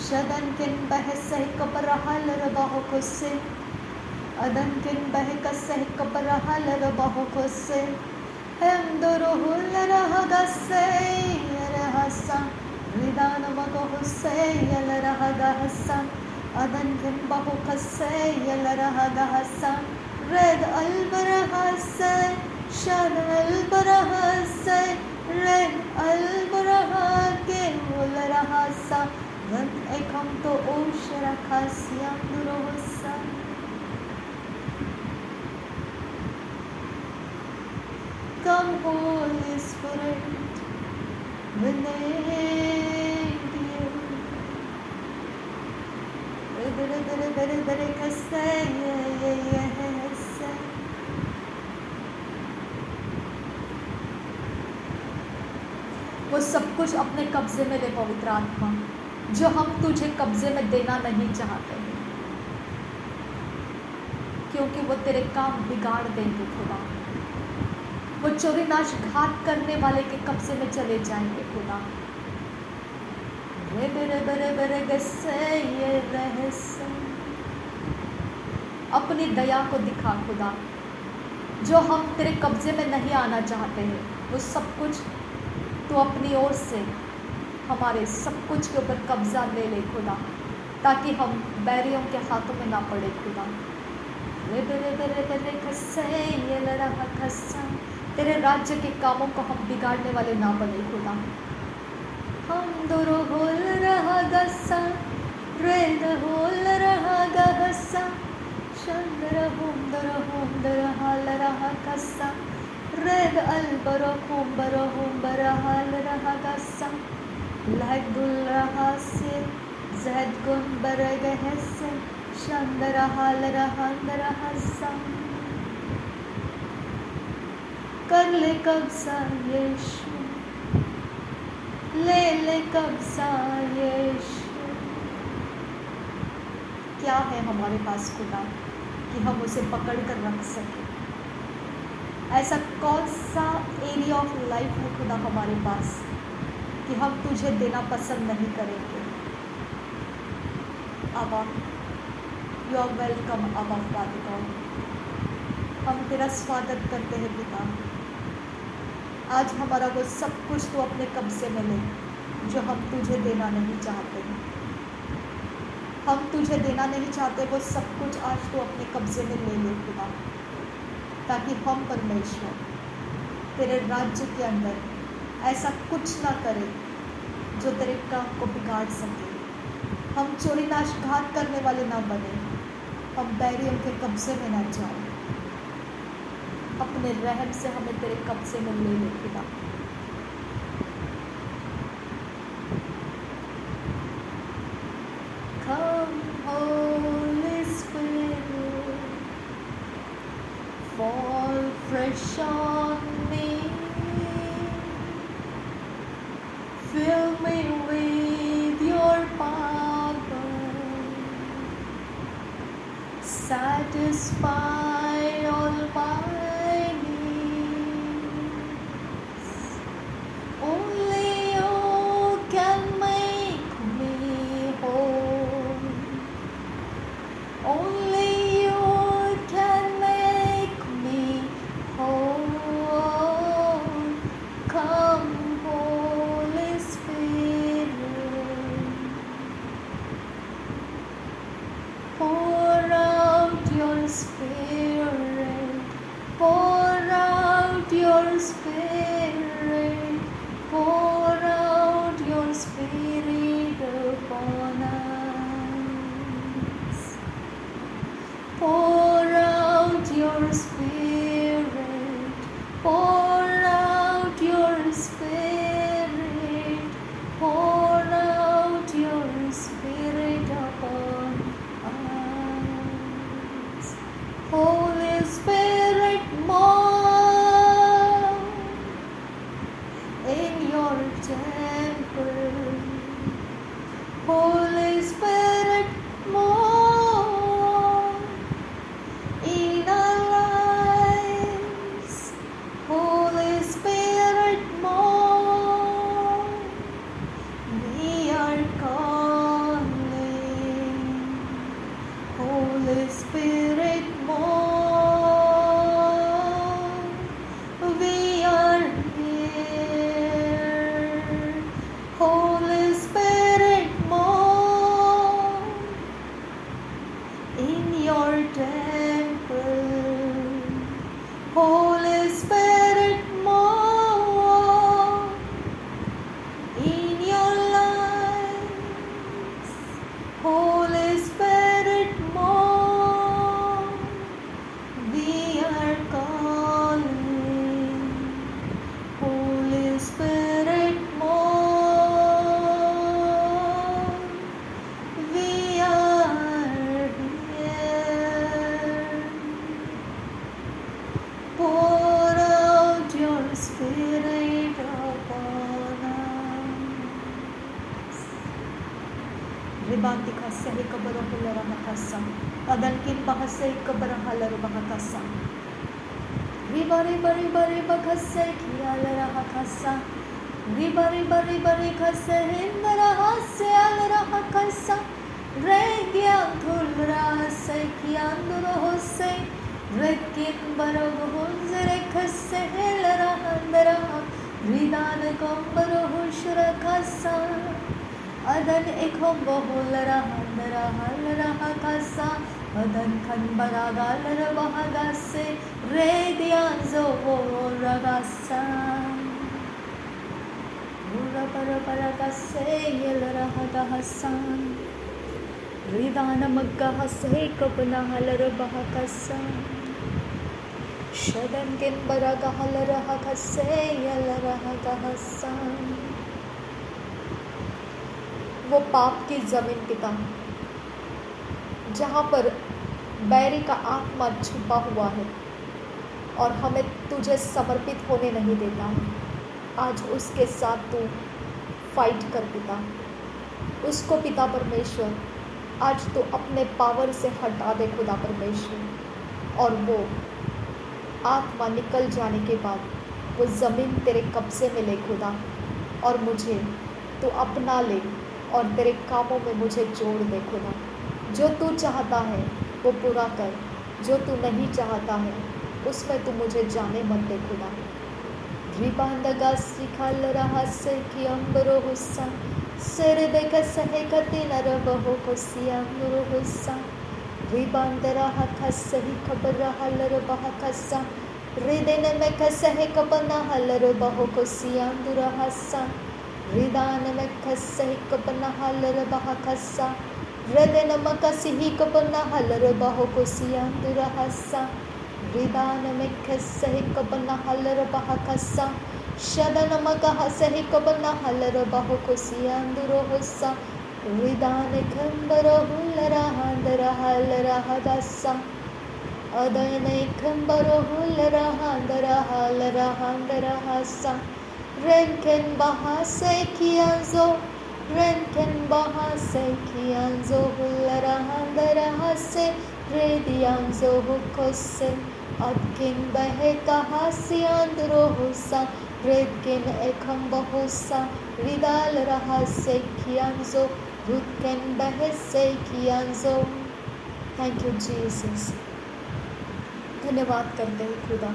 S1: शदन किन बह से कबरहल रबाह कुसे अदन किन बह कसे कबरहल रबाह कुसे हम दोरो हुल रहा गसे रहा सा रिदान मगह से यल रहा गहसा अदन किन बहु कसे यल रहा गहसा रेद अलबरहा से शद अलबरहा से रेद अलबरहा के हुल रहा सा वन एकम तो ओश रखा सियाम दुरो सा। Come Holy Spirit, we need you. वो सब कुछ अपने कब्जे में ले पवित्र आत्मा, जो हम तुझे कब्जे में देना नहीं चाहते, क्योंकि वो तेरे काम बिगाड़ देंगे खुदा। वो चोरी नाश घात करने वाले के कब्जे में चले जाएंगे खुदा। अपनी दया को दिखा खुदा, जो हम तेरे कब्जे में नहीं आना चाहते हैं वो सब कुछ तू अपनी ओर से हमारे सब कुछ के ऊपर कब्जा ले ले खुदा, ताकि हम बैरियों के हाथों में ना पड़े खुदा। तेरे राज्य के कामों को हम बिगाड़ने वाले ना बने खुदा। हम दोरो होल रहा गस्सा रेद होल रहा गहसा शंदर हुंदर हाल रहा गस्सा रेद अलबरो हुंबर हाल रहा गस्सा लहदुल रहा से जहद गुंबर गहसे शंदर हाल रहा हस्सा। कर ले कब्जा यीशु, ले कब्जा यीशु। क्या है हमारे पास खुदा कि हम उसे पकड़ कर रख सकें? ऐसा कौन सा एरिया ऑफ लाइफ है खुदा हमारे पास कि हम तुझे देना पसंद नहीं करेंगे? अबा, यू आर वेलकम अबा फादर गॉड। हम तेरा स्वागत करते हैं पिता। आज हमारा वो सब कुछ तो अपने कब्जे में ले जो हम तुझे देना नहीं चाहते हैं। हम तुझे देना नहीं चाहते वो सब कुछ आज तो अपने कब्जे में ले ले खुदा, ताकि हम परमेश्वर तेरे राज्य के अंदर ऐसा कुछ ना करें जो तेरे काम को बिगाड़ सके। हम चोरी नाश घात करने वाले ना बने, हम बैरियों के कब्जे में ना जाए। अपने रहम से हमें तेरे कब्जे में ले ले खुदा। Come Holy fresh on me. Fill me with your power. Satisfy all my needs. Only you can make me whole. Only you can make me whole. Come, Holy Spirit, pour out your Spirit, pour out your Spirit, pour out your Spirit upon us. Pour out your Spirit, pour out your Spirit, pour out your Spirit upon us. Holy Spirit, more in your temple. Holy Spirit, more in our lives. Holy Spirit, more we are calling. Holy Spirit, more we are here. Holy Spirit, more in your temple. Holy Spirit, more in your lives. Holy Spirit, more we are calling. Holy Spirit, more we are here. Pour out your Spirit upon us. Ribati kasa ikabarang hularang makasa. Adankin bahasa ikabarang halaru makakasa. Ribari bari bari bakasa kiyalara hakasa. Ribari bari bari kasa hindara hase alara hakasa. Regyan thulra se kiyanduro hose. Rekin barahu huzre kase helara handara. Ridana kombaro hushra kasa. Adan ekhom bahulara handara halara hakasa. Adan kan baragalara bahagase. Redian zohora gasa. Ura para para kase yelara hagahasan. Ridana magkahase kapna halara bahakasa. Shadan kin baraga halara hakase yelara hagahasan. वो पाप की जमीन पिता जहाँ पर बैरी का आत्मा छुपा हुआ है और हमें तुझे समर्पित होने नहीं देता है, आज उसके साथ तू फाइट कर पिता। उसको पिता परमेश्वर आज तू अपने पावर से हटा दे खुदा परमेश्वर, और वो आत्मा निकल जाने के बाद वो ज़मीन तेरे कब्ज़े में ले खुदा, और मुझे तू अपना ले और तेरे कामों में मुझे जोड़ दे खुदा। जो तू चाहता है वो पूरा कर, जो तू नहीं चाहता है उसमें तू मुझे जाने मत दे खुदा। द्विपांडगा सिखाल रहा से कि अंबरो हुस्सा सिर देख सहे कति नर बहु कुसिया अंबरो हुस्सा द्विपांडरा हखस सही खबर रहा लर बहा खस्सा हृदय में खसहे कपना हलर बहु कुसिया अंबरो हस्सा हृदय में खसहे कपना हलर बहा खस्सा हृदय में कसिही कपना हलर बहु कुसिया अंबरो हस्सा हृदय में खसहे कपना हलर बहा खस्सा शदनमक हसहि कबना हलर बहु कुसिया अंदुरो हुस्सा हृदय खंबर हुलरा हंदर हलरा हदस्सा Adanaikam barohularahandarahalarandarahasa Renken bahase kianzo Renken bahase kianzo hularahandarahase Redianzo hukose Adkin bahe kahasi androhusa Redkin ekam bahusa Ridal rahase kianzo Rutken bahese kianzo. Thank you Jesus. धन्यवाद करते हैं खुदा,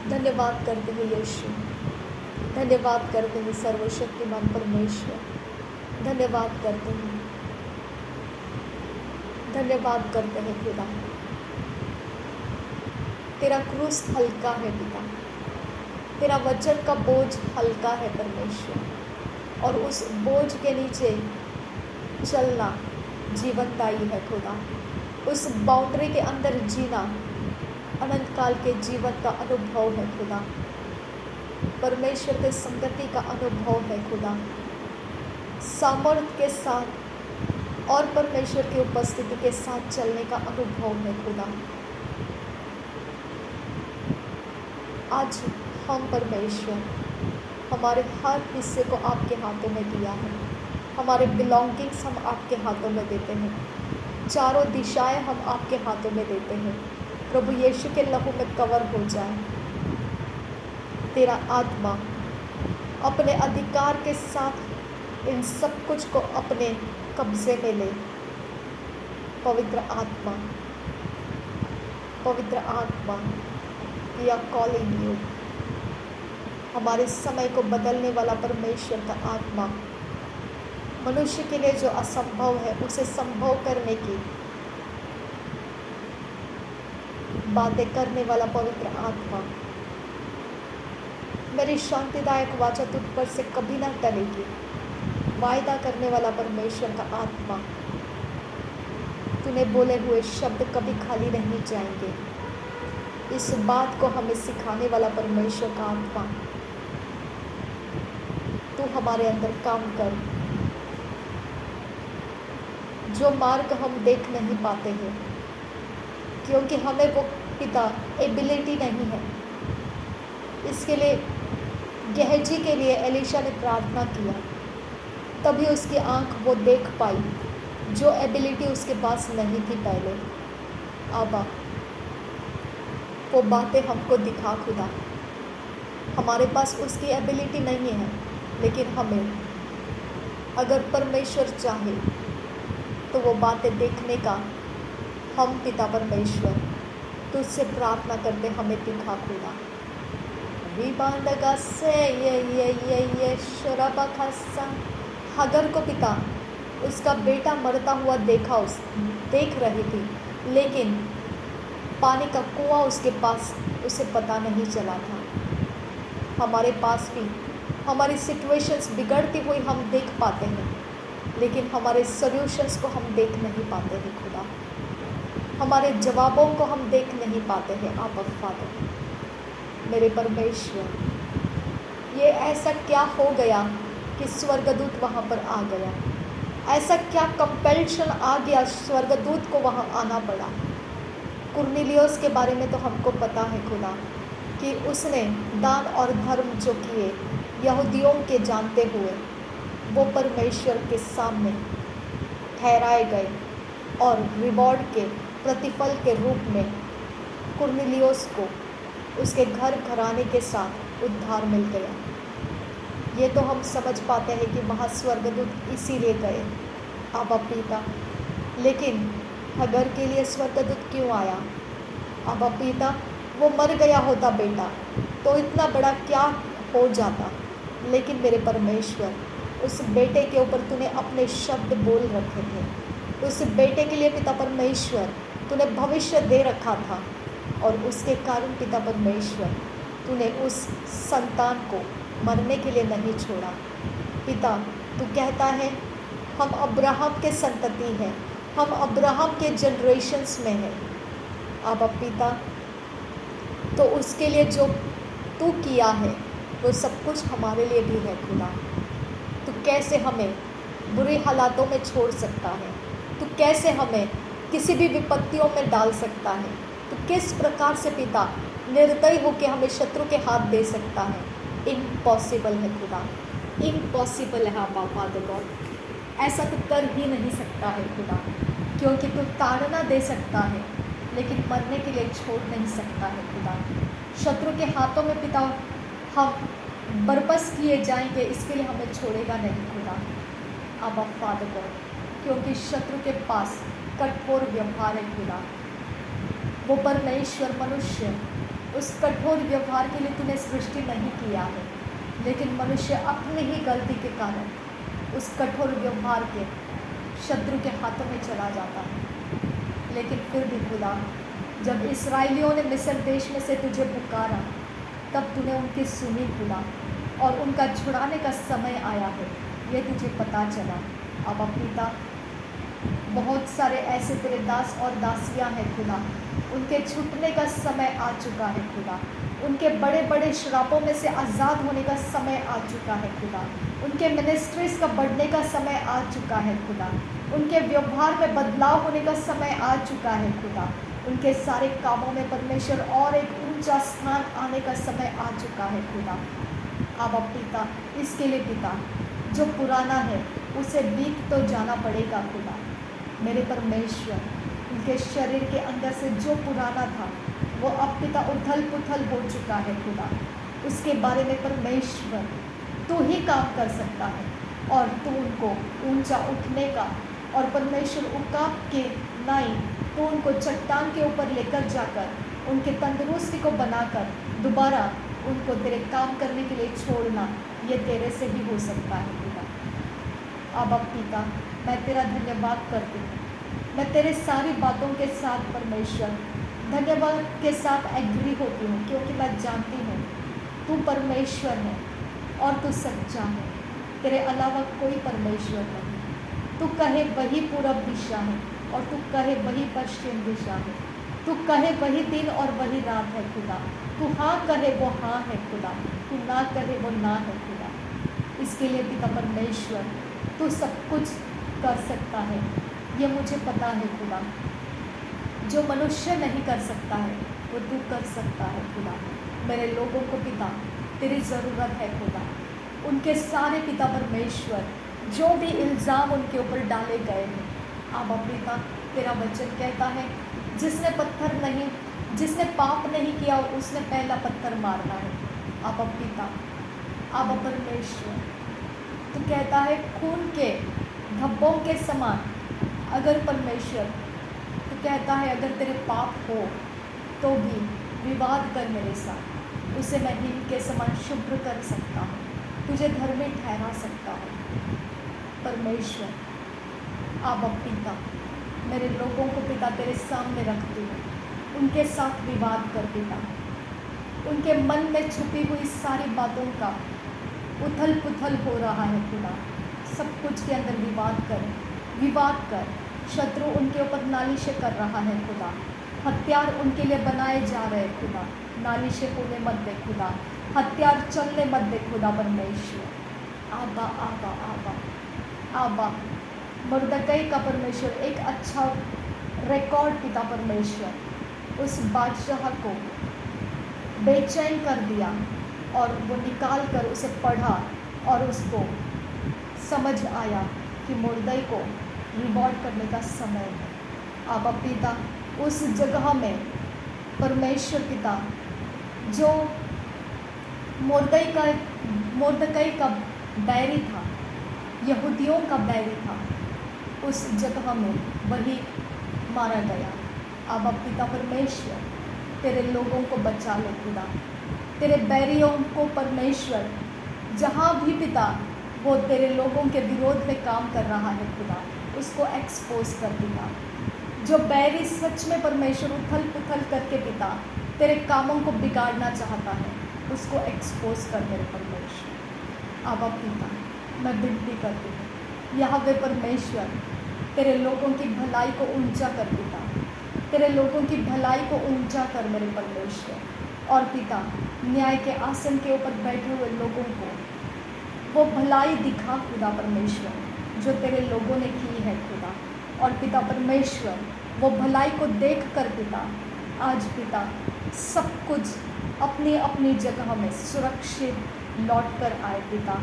S1: धन्यवाद करते हैं यीशु, धन्यवाद करते हैं सर्वशक्तिमान परमेश्वर, धन्यवाद करते हैं, धन्यवाद करते हैं खुदा। तेरा क्रूस हल्का है पिता, तेरा वचन का बोझ हल्का है परमेश्वर, और उस बोझ के नीचे चलना जीवनदायी है खुदा। उस बाउंड्री के अंदर जीना अनंत काल के जीवन का अनुभव है खुदा। परमेश्वर के संगति का अनुभव है खुदा, सामर्थ्य के साथ और परमेश्वर की उपस्थिति के साथ चलने का अनुभव है खुदा। आज हम परमेश्वर हमारे हर हिस्से को आपके हाथों में दिया है, हमारे बिलोंगिंग्स हम आपके हाथों में देते हैं, चारों दिशाएं हम आपके हाथों में देते हैं। प्रभु यीशु के लहू में कवर हो जाए। तेरा आत्मा अपने अधिकार के साथ इन सब कुछ को अपने कब्जे में ले। पवित्र आत्मा, पवित्र आत्मा, वी आर कॉलिंग यू। हमारे समय को बदलने वाला परमेश्वर का आत्मा, मनुष्य के लिए जो असंभव है उसे संभव करने की बातें करने वाला पवित्र आत्मा, मेरी शांतिदायक वाचा तुझ पर से कभी ना टलेगी। वायदा करने वाला परमेश्वर का आत्मा, तूने बोले हुए शब्द कभी खाली नहीं जाएंगे। इस बात को हमें सिखाने वाला परमेश्वर का आत्मा, तू हमारे अंदर काम कर। जो मार्ग हम देख नहीं पाते हैं, क्योंकि हमें वो पिता एबिलिटी नहीं है। इसके लिए गेहजी के लिए एलिशा ने प्रार्थना किया, तभी उसकी आंख वो देख पाई जो एबिलिटी उसके पास नहीं थी पहले। आबा, वो बातें हमको दिखा खुदा। हमारे पास उसकी एबिलिटी नहीं है, लेकिन हमें अगर परमेश्वर चाहे तो वो बातें देखने का हम पिता परमेश्वर तुझसे प्रार्थना करते हमें दिखा खुदा। हगर को पिता उसका बेटा मरता हुआ देख रही थी, लेकिन पानी का कुआं उसके पास उसे पता नहीं चला था। हमारे पास भी हमारी सिचुएशंस बिगड़ती हुई हम देख पाते हैं, लेकिन हमारे सॉल्यूशंस को हम देख नहीं पाते हैं खुदा। हमारे जवाबों को हम देख नहीं पाते हैं। आप फादर, मेरे परमेश्वर, ये ऐसा क्या हो गया कि स्वर्गदूत वहाँ पर आ गया? ऐसा क्या कंपल्शन आ गया स्वर्गदूत को वहाँ आना पड़ा? कुरनेलियुस के बारे में तो हमको पता है खुदा कि उसने दान और धर्म जो किए यहूदियों के जानते हुए, वो परमेश्वर के सामने ठहराए गए और रिवॉर्ड के प्रतिफल के रूप में कुरनेलियुस को उसके घर घराने के साथ उद्धार मिल गया। ये तो हम समझ पाते हैं कि वहाँ स्वर्गदूत इसीलिए गए, आबा पिता। लेकिन हगर के लिए स्वर्गदूत क्यों आया? आबा पिता, वो मर गया होता बेटा तो इतना बड़ा क्या हो जाता, लेकिन मेरे परमेश्वर उस बेटे के ऊपर तूने अपने शब्द बोल रखे थे। उस बेटे के लिए पिता परमेश्वर तूने भविष्य दे रखा था, और उसके कारण पिता परमेश्वर तूने उस संतान को मरने के लिए नहीं छोड़ा। पिता, तू कहता है हम अब्राहम के संतति हैं, हम अब्राहम के जनरेशन्स में हैं। आबा पिता, तो उसके लिए जो तू किया है वो सब कुछ हमारे लिए भी है खुदा। तू कैसे हमें बुरी हालातों में छोड़ सकता है? तू कैसे हमें किसी भी विपत्तियों में डाल सकता है? तो किस प्रकार से पिता निर्दयी होकर हमें शत्रु के हाथ दे सकता है? इम्पॉसिबल है खुदा, इम्पॉसिबल है हाँ फादर गॉड। ऐसा तो कर ही नहीं सकता है खुदा, क्योंकि तू ताड़ना दे सकता है लेकिन मरने के लिए छोड़ नहीं सकता है खुदा। शत्रु के हाथों में पिता हम बर्बस किए जाएंगे, इसके लिए हमें छोड़ेगा नहीं खुदा। अब फादर गॉड, क्योंकि शत्रु के पास कठोर व्यवहार है खुदा। वो परमेश्वर मनुष्य उस कठोर व्यवहार के लिए तूने सृष्टि नहीं किया है, लेकिन मनुष्य अपनी ही गलती के कारण उस कठोर व्यवहार के शत्रु के हाथों में चला जाता है। लेकिन फिर भी खुदा, जब इस्राएलियों ने मिस्र देश में से तुझे पुकारा, तब तूने उनकी सुनी खुदा, और उनका छुड़ाने का समय आया है ये तुझे पता चला। अब पिता, बहुत सारे ऐसे तेरे दास और दासियां हैं खुदा, उनके छूटने का समय आ चुका है खुदा। उनके बड़े बड़े श्रापों में से आज़ाद होने का समय आ चुका है खुदा। उनके मिनिस्ट्रीज़ का बढ़ने का समय आ चुका है खुदा। उनके व्यवहार में बदलाव होने का समय आ चुका है खुदा। उनके सारे कामों में परमेश्वर और एक ऊंचा स्थान आने का समय आ चुका है खुदा। अब पिता, इसके लिए पिता, जो पुराना है उसे बीत तो जाना पड़ेगा खुदा। मेरे परमेश्वर, उनके शरीर के अंदर से जो पुराना था वो अब पिता उथल पुथल हो चुका है खुदा। उसके बारे में परमेश्वर तू ही काम कर सकता है, और तू उनको ऊंचा उठने का, और परमेश्वर उकाब के नाई तो उनको चट्टान के ऊपर लेकर जाकर उनके तंदुरुस्ती को बनाकर दोबारा उनको तेरे काम करने के लिए छोड़ना, ये तेरे से ही हो सकता है खुदा। अब पिता, मैं तेरा धन्यवाद करती हूँ। मैं तेरे सारी बातों के साथ परमेश्वर धन्यवाद के साथ एग्री होती हूँ, क्योंकि मैं जानती हूँ तू परमेश्वर है और तू सच्चा है। तेरे अलावा कोई परमेश्वर नहीं। तू कहे वही पूरब दिशा है, और तू कहे वही पश्चिम दिशा है। तू कहे वही दिन और वही रात है खुदा। तू हाँ कहे वो हाँ है खुदा, तू ना कहे वो ना है खुदा। इसके लिए पिता परमेश्वर तू सब कुछ कर सकता है, ये मुझे पता है खुदा। जो मनुष्य नहीं कर सकता है वो तू कर सकता है खुदा। मेरे लोगों को पिता तेरी ज़रूरत है खुदा। उनके सारे पिता परमेश्वर जो भी इल्ज़ाम उनके ऊपर डाले गए हैं, अब पिता तेरा वचन कहता है जिसने पाप नहीं किया उसने पहला पत्थर मारना है। अब पिता, अब परमेश्वर तो कहता है खून के धब्बों के समान, अगर परमेश्वर तो कहता है अगर तेरे पाप हो तो भी विवाद कर मेरे साथ, उसे मैं हिम के समान शुभ्र कर सकता हूँ, तुझे धर्मी ठहरा सकता हूँ। परमेश्वर अब पिता मेरे लोगों को पिता तेरे सामने रखती हूँ, उनके साथ विवाद कर पिता। उनके मन में छुपी हुई सारी बातों का उथल पुथल हो रहा है खुदा। सब कुछ के अंदर विवाद कर शत्रु उनके ऊपर नालिशें कर रहा है खुदा। हथियार उनके लिए बनाए जा रहे खुदा, नालिशें होने मत दे खुदा, हथियार चलने मत दे खुदा परमेश्वर। आबा आबा आबा आबा मुर्दकई का परमेश्वर एक अच्छा रिकॉर्ड पिता परमेश्वर उस बादशाह को बेचैन कर दिया, और वो निकाल कर उसे पढ़ा और उसको समझ आया कि मुर्दई को रिवॉर्ड करने का समय है। अब पिता उस जगह में परमेश्वर पिता जो मुर्दकई का बैरी था, यहूदियों का बैरी था, उस जगह में वही मारा गया। अब पिता परमेश्वर तेरे लोगों को बचा ले खुदा। तेरे बैरियों को परमेश्वर जहाँ भी पिता वो तेरे लोगों के विरोध में काम कर रहा है खुदा, उसको एक्सपोज कर पिता। जो बैरी सच में परमेश्वर उथल पुथल करके पिता तेरे कामों को बिगाड़ना चाहता है, उसको एक्सपोज कर मेरे परमेश्वर। अब पिता मैं विनती करती हूँ, यहोवा परमेश्वर तेरे लोगों की भलाई को ऊंचा कर पिता, तेरे लोगों की भलाई को ऊंचा कर मेरे परमेश्वर। और पिता न्याय के आसन के ऊपर बैठे हुए लोगों को वो भलाई दिखा खुदा परमेश्वर जो तेरे लोगों ने की है खुदा। और पिता परमेश्वर वो भलाई को देख कर पिता आज पिता सब कुछ अपनी अपनी जगह में सुरक्षित लौट कर आए पिता।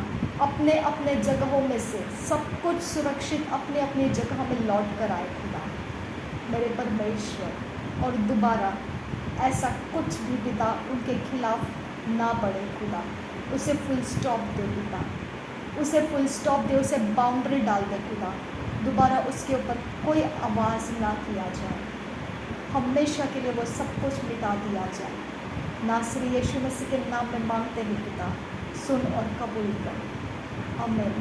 S1: अपने अपने जगहों में से सब कुछ सुरक्षित अपने अपनी जगह में लौट कर आए खुदा मेरे परमेश्वर। और दोबारा ऐसा कुछ भी पिता उनके खिलाफ ना बढ़े खुदा। उसे फुल स्टॉप दे पिता, उसे फुल स्टॉप दे, उसे बाउंड्री डाल दे खुदा। दोबारा उसके ऊपर कोई आवाज़ ना किया जाए, हमेशा के लिए वो सब कुछ मिटा दिया जाए। नासरी यीशु मसीह के नाम में मांगते हैं पिता, सुन और कबूल कर। आमीन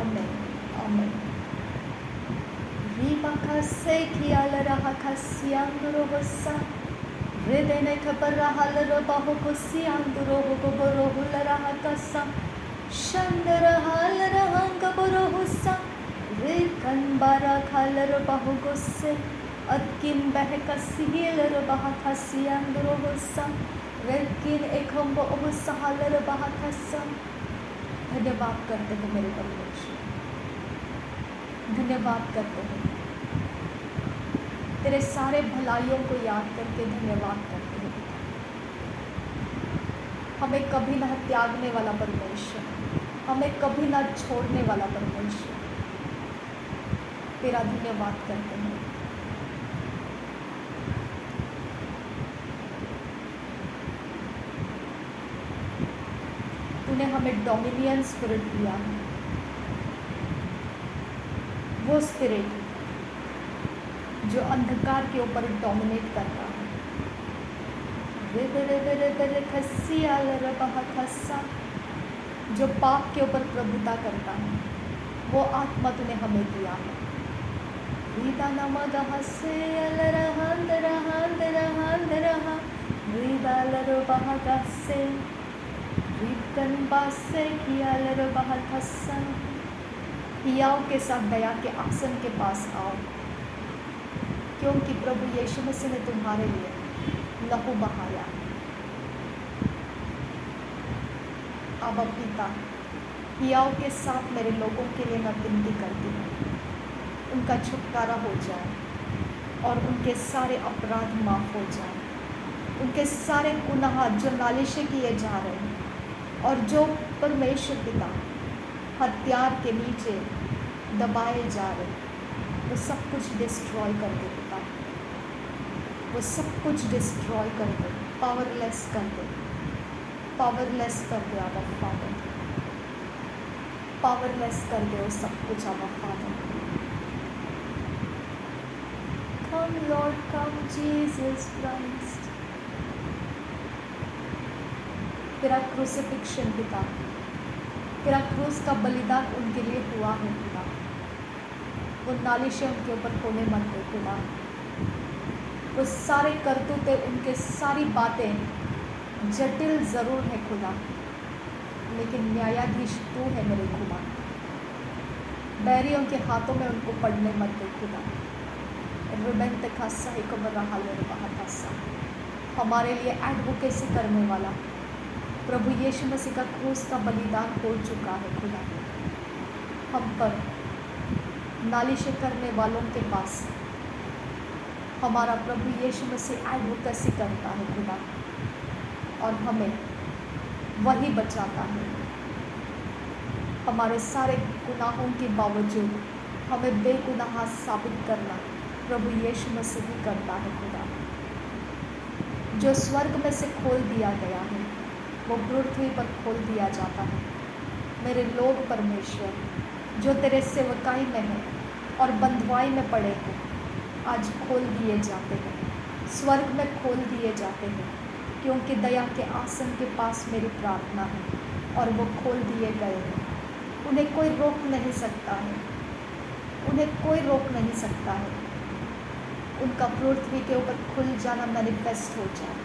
S1: आमीन आमीन। रीबा से खियाल रहा खसियांदरो होसा हृदय खबर रहा लो बाहो को सियांदरो हो बरो हुल रहा कसा शंदर हाल रहंग बरो हुसा रे कनबारा खालर बाहो को से अदकिन बह कसियल रो बाहा खसियांदरो होसा रेकिन एक हम वो सहालर बाहा खसा। धन्यवाद करते हैं मेरे परमेश्वर, धन्यवाद करते हैं तेरे सारे भलाइयों को याद करके धन्यवाद करते हैं। हमें कभी ना त्यागने वाला परमेश्वर, हमें कभी ना छोड़ने वाला परमेश्वर, तेरा धन्यवाद करते हैं। तूने हमें डोमिनियन स्पिरिट दिया है, वो स्पिरिट जो अंधकार के ऊपर डोमिनेट करता है, जो पाप के ऊपर प्रभुता करता है, वो आत्मा तूने हमें दिया है। हियाव के साथ दया के आसन के पास आओ, क्योंकि प्रभु यीशु मसीह ने तुम्हारे लिए लहू बहाया। अब पिता, हियाव के साथ मेरे लोगों के लिए मैं विनती करती हूँ, उनका छुटकारा हो जाए और उनके सारे अपराध माफ़ हो जाए। उनके सारे गुनाह जो नालिशें किए जा रहे हैं और जो परमेश्वर पिता हथियार के नीचे दबाए जा रहे हैं, वो सब कुछ डिस्ट्रॉय कर दे पिता, वो सब कुछ डिस्ट्रॉय कर दे, पावरलेस कर दे, पावरलेस कर दे आबा फादर, पावरलेस कर दे वो सब कुछ आबा father. Come Lord, come Jesus Christ। तेरा क्रूसिफिक्शन पिता, तेरा क्रूस का बलिदान उनके लिए हुआ है पिता, वो नालिशें उनके ऊपर होने मत दे खुदा। वो सारे करतूते, उनके सारी बातें जटिल ज़रूर है खुदा, लेकिन न्यायाधीश तू है मेरे खुदा। बैरियों के हाथों में उनको पड़ने मत दे खुदा। रुबेंत खासा ही कबर रहा ले खासा, हमारे लिए एडवोकेसी करने वाला प्रभु यीशु मसीह का क्रूस का बलिदान हो चुका है खुदा। हम पर नालिश करने वालों के पास हमारा प्रभु यीशु मसीह एडवोकेसी करता है खुदा, और हमें वही बचाता है। हमारे सारे गुनाहों के बावजूद हमें बेगुनाह साबित करना प्रभु यीशु मसीह ही करता है खुदा। जो स्वर्ग में से खोल दिया गया है वो पृथ्वी पर खोल दिया जाता है। मेरे लोग परमेश्वर जो तेरे सेवकाई में हैं और बंधुआई में पड़े हैं, आज खोल दिए जाते हैं, स्वर्ग में खोल दिए जाते हैं, क्योंकि दया के आसन के पास मेरी प्रार्थना है और वो खोल दिए गए हैं। उन्हें कोई रोक नहीं सकता है, उन्हें कोई रोक नहीं सकता है। उनका पृथ्वी के ऊपर खुल जाना मैनिफेस्ट हो जाए,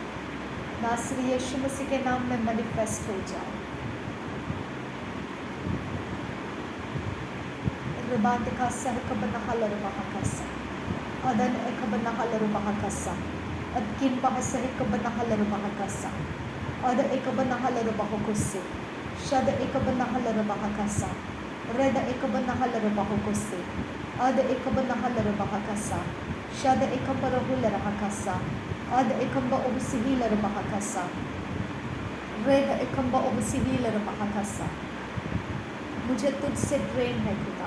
S1: नासरी यीशु मसीह के नाम में मैनिफेस्ट हो जाए। रिबात का सह कबना हलर बहा कसा अदन एक बना हलर बहा कसा अदकिन बहा सह कबना हलर बहा कसा अद एक बना हलर बहा कुसे शद एक बना हलर बहा कसा रेद एक बना हलर बहा कुसे अद एक बना हलर बहा कसा शद एक पर हुल रहा कसा Ad ekamba obsihilar bahakasa. Red ekamba obsihilar bahakasa. मुझे तुझसे प्रेम है खुदा।